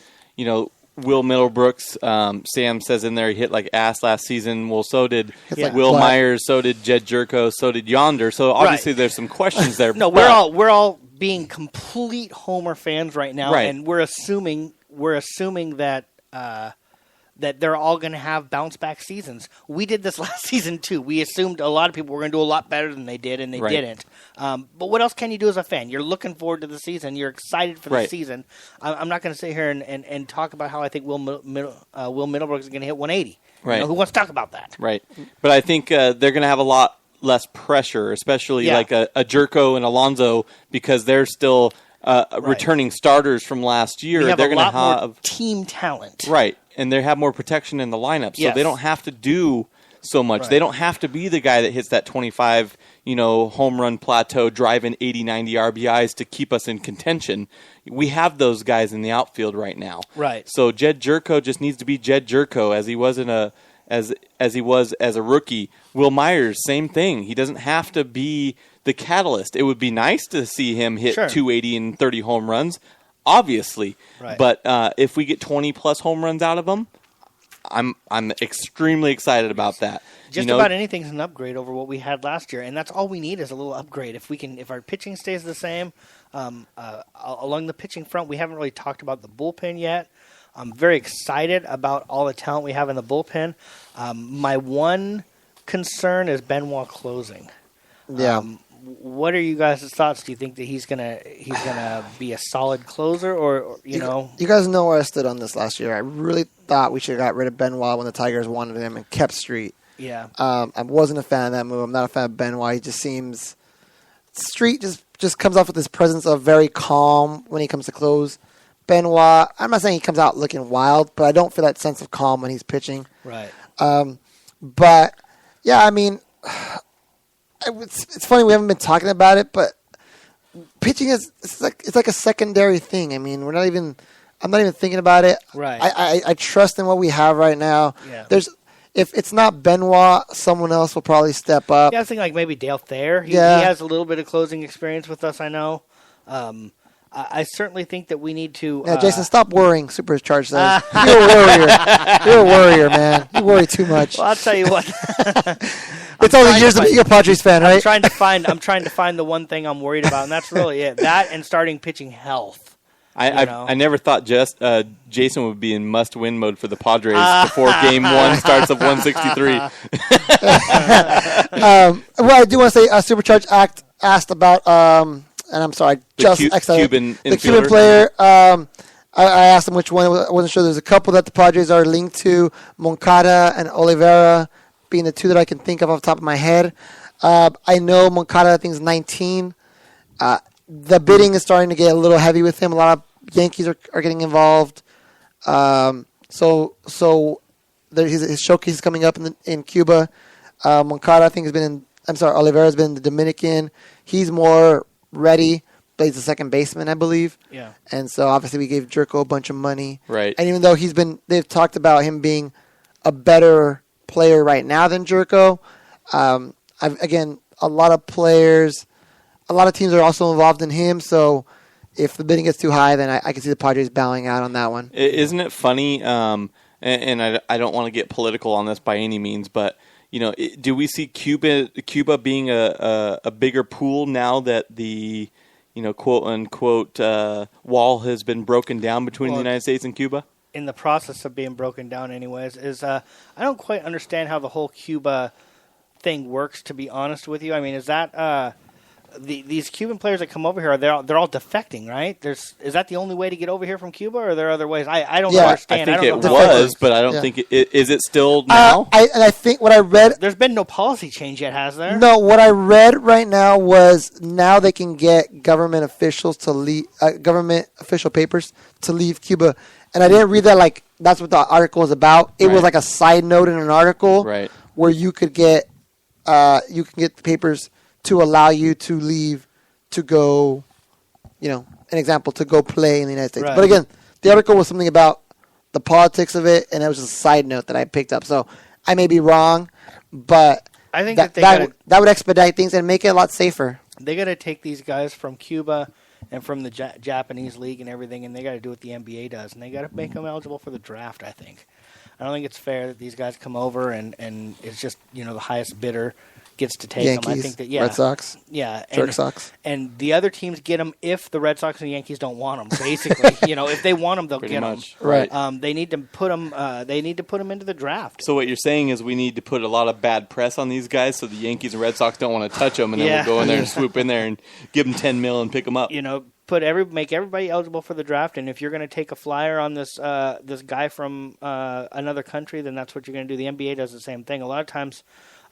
Will Middlebrooks, Sam says in there he hit like ass last season. Well, so did Will Myers, so did Jed Jerko, so did Yonder. So obviously there's some questions there. No, we're all being complete Homer fans right now, and we're assuming that that they're all going to have bounce back seasons. We did this last season too. We assumed a lot of people were going to do a lot better than they did, and they didn't. But what else can you do as a fan? You're looking forward to the season. You're excited for the season. I'm not going to sit here and talk about how I think Will Middlebrooks is going to hit 180. Right. Who wants to talk about that? Right. But I think they're going to have a lot less pressure, especially like a Jerko and Alonso, because they're still returning starters from last year. They're going to have have team talent. Right. And they have more protection in the lineup, so they don't have to do so much. Right. They don't have to be the guy that hits that 25, home run plateau, driving 80, 90 RBIs to keep us in contention. We have those guys in the outfield right now. Right. So Jed Jerko just needs to be Jed Jerko, as he was in a as he was as a rookie. Will Myers, same thing. He doesn't have to be the catalyst. It would be nice to see him hit 280 and 30 home runs, obviously. Right. But if we get 20-plus home runs out of him, I'm extremely excited about that. Just about anything's an upgrade over what we had last year, and that's all we need is a little upgrade. If our pitching stays the same, along the pitching front, we haven't really talked about the bullpen yet. I'm very excited about all the talent we have in the bullpen. My one concern is Benoit closing. Yeah. What are you guys' thoughts? Do you think that he's gonna be a solid closer, or you know? You guys know where I stood on this last year. I really thought we should have got rid of Benoit when the Tigers wanted him and kept Street. Yeah. I wasn't a fan of that move. I'm not a fan of Benoit. He just seems Street just comes off with this presence of very calm when he comes to close. Benoit, I'm not saying he comes out looking wild, but I don't feel that sense of calm when he's pitching. Right. But yeah, I mean, it's funny we haven't been talking about it, but pitching it's like a secondary thing. I mean, I'm not even thinking about it. Right. I trust in what we have right now. Yeah. If it's not Benoit, someone else will probably step up. Yeah, I think like maybe Dale Thayer. He has a little bit of closing experience with us, I know. I certainly think that we need to... Yeah, Jason, stop worrying, Supercharged says. You're a worrier. You're a worrier, man. You worry too much. Well, I'll tell you what. It's all the years of being a Padres fan, right? I'm trying to find the one thing I'm worried about, and that's really it. That and starting pitching health. I never thought Jason would be in must-win mode for the Padres before Game 1 starts of 163. Well, I do want to say Supercharged asked about, and I'm sorry, Cuban player. I asked him which one. I wasn't sure. There's a couple that the Padres are linked to, Moncada and Oliveira being the two that I can think of off the top of my head. I know Moncada, I think, is 19. The bidding is starting to get a little heavy with him. A lot of Yankees are getting involved. So his showcase is coming up in Cuba. Moncada, I think, Oliveira's been in the Dominican. He's more ready, but he's a second baseman, I believe. Yeah. And so obviously we gave Jerko a bunch of money. Right. And even though they've talked about him being a better player right now than Jerko. Again, a lot of teams are also involved in him, so if the bidding gets too high, then I can see the Padres bowing out on that one. Isn't it funny, and I don't want to get political on this by any means, but do we see Cuba being a bigger pool now that the quote-unquote wall has been broken down between the United States and Cuba? In the process of being broken down anyways, I don't quite understand how the whole Cuba thing works, to be honest with you. I mean, is that these Cuban players that come over here, they're all defecting, right? Is that the only way to get over here from Cuba, or are there other ways? I don't understand. I think it was, but I don't think is it still now? I think what I read... There's been no policy change yet, has there? No, what I read right now was now they can get government officials to leave, government official papers to leave Cuba. And I didn't read that like that's what the article was about. It was like a side note in an article where you could get the papers to allow you to leave to go, an example, to go play in the United States. Right. But again, the article was something about the politics of it, and it was just a side note that I picked up. So I may be wrong, but I think that would expedite things and make it a lot safer. They got to take these guys from Cuba and from the Japanese league and everything, and they got to do what the NBA does, and they got to make them eligible for the draft, I think. I don't think it's fair that these guys come over and it's just, the highest bidder gets to take Yankees, them. I think that, Red Sox, Jerk Sox. And the other teams get them if the Red Sox and the Yankees don't want them, basically. If they want them, they'll get them. Right. They need to put them into the draft. So what you're saying is we need to put a lot of bad press on these guys so the Yankees and Red Sox don't want to touch them, and then we'll go in there and swoop in there and give them $10 million and pick them up. Make everybody eligible for the draft, and if you're going to take a flyer on this guy from another country, then that's what you're going to do. The NBA does the same thing. A lot of times,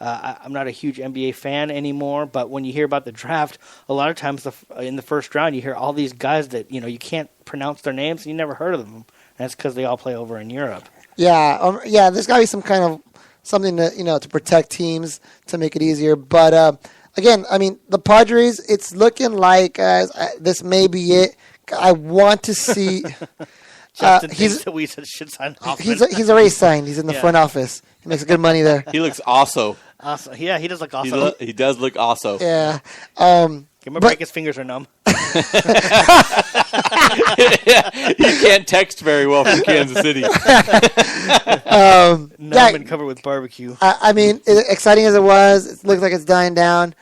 I'm not a huge NBA fan anymore, but when you hear about the draft, a lot of times in the first round, you hear all these guys that you can't pronounce their names, and you never heard of them. And that's because they all play over in Europe. Yeah, there's got to be some kind of something to protect teams to make it easier, but. Again, I mean, the Padres, it's looking like this may be it. I want to see Justin he's thinks that we should sign off. he's already signed. He's in the Yeah. front office. He makes good money there. He looks awesome. Awesome. Yeah, he does look awesome. He does look awesome. Yeah. Give him a but- break. His fingers are numb. He can't text very well from Kansas City. Numb yeah. and covered with barbecue. I mean, exciting as it was, it looks like it's dying down.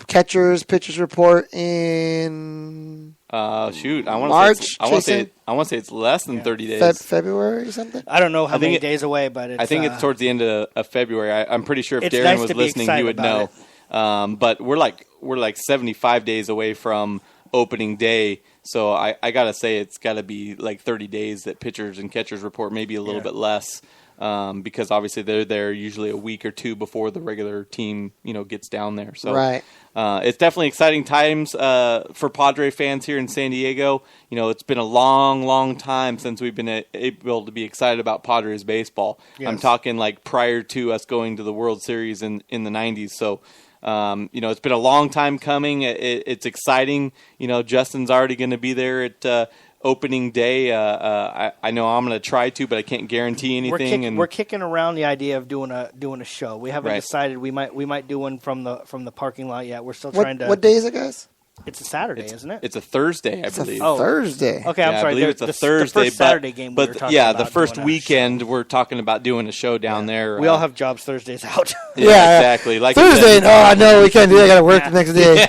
Catchers, pitchers report in Shoot, I want March, to say I want to say it's less than 30 days. February or something. I don't know how I think many it- days away, but it's, I think it's towards the end of February. I'm pretty sure if It's Darren nice was to be listening, he excited would about know. But we're like 75 days away from opening day, so I gotta say it's got to be like 30 days that pitchers and catchers report, maybe a little bit less, because obviously they're there usually a week or two before the regular team gets down there. So Right. It's definitely exciting times for Padre fans here in San Diego. It's been a long, long time since we've been able to be excited about Padres baseball. Yes. I'm talking like prior to us going to the World Series in the 90s. So, it's been a long time coming. It's exciting. Justin's already going to be there at opening day. I know I'm going to try to, but I can't guarantee anything. We're kicking around the idea of doing a show. We haven't Right. decided. We might do one from the parking lot yet. We're still What, trying to. what day is it, guys? It's a Saturday, isn't it? It's a Thursday, I It's a believe. Thursday. Okay, I'm Yeah, sorry. I believe it's a Thursday. The first Saturday game. We were talking the about first doing a weekend we're talking about doing a show down there. show. We all have jobs Thursdays out. Yeah, exactly. Like I Thursday. said, Oh no, we can't do that. I got to work the next day.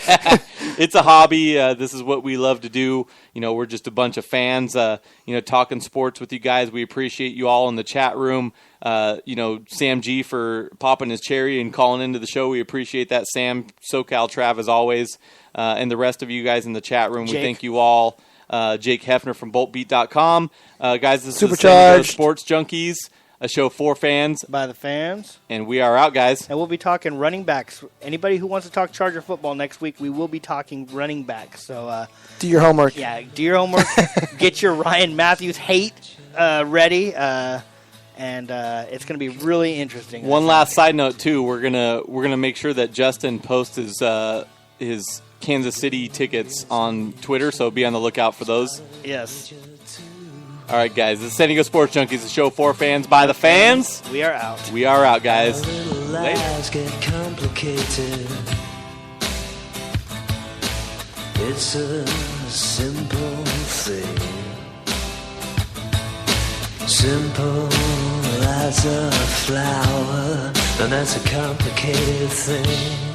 it's a hobby. This is what we love to do. We're just a bunch of fans, talking sports with you guys. We appreciate you all in the chat room. Sam G for popping his cherry and calling into the show. We appreciate that, Sam. SoCal Trav, as always. And the rest of you guys in the chat room, we Jake. thank you all. Jake Hefner from BoltBeat.com. Guys, this is the San Diego Supercharged. Sports Junkies, a show for fans, By the fans. and we are out, guys. And we'll be talking running backs. Anybody who wants to talk Charger football next week, we will be talking running backs. So, Do your homework. yeah, do your homework. Get your Ryan Matthews hate ready. And it's going to be really interesting. One last side note too. We're gonna make sure that Justin posts his Kansas City tickets on Twitter, so be on the lookout for those. Yes. All right, guys. The San Diego Sports Junkies, a show for fans by the fans. We are out. We are out, guys. Little Later. lives get complicated. It's a simple thing. Simple as a flower, and that's a complicated thing.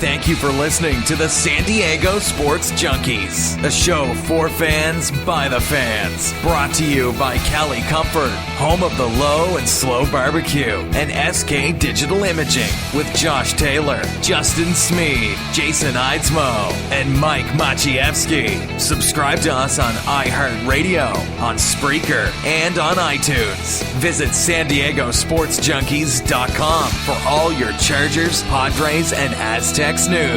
Thank you for listening to the San Diego Sports Junkies, a show for fans by the fans. Brought to you by Cali Comfort, home of the low and slow barbecue, and SK Digital Imaging with Josh Taylor, Justin Smead, Jason Eidsmoe, and Mike Maciejewski. Subscribe to us on iHeartRadio, on Spreaker, and on iTunes. Visit SanDiegoSportsJunkies.com for all your Chargers, Padres, and Aztecs news.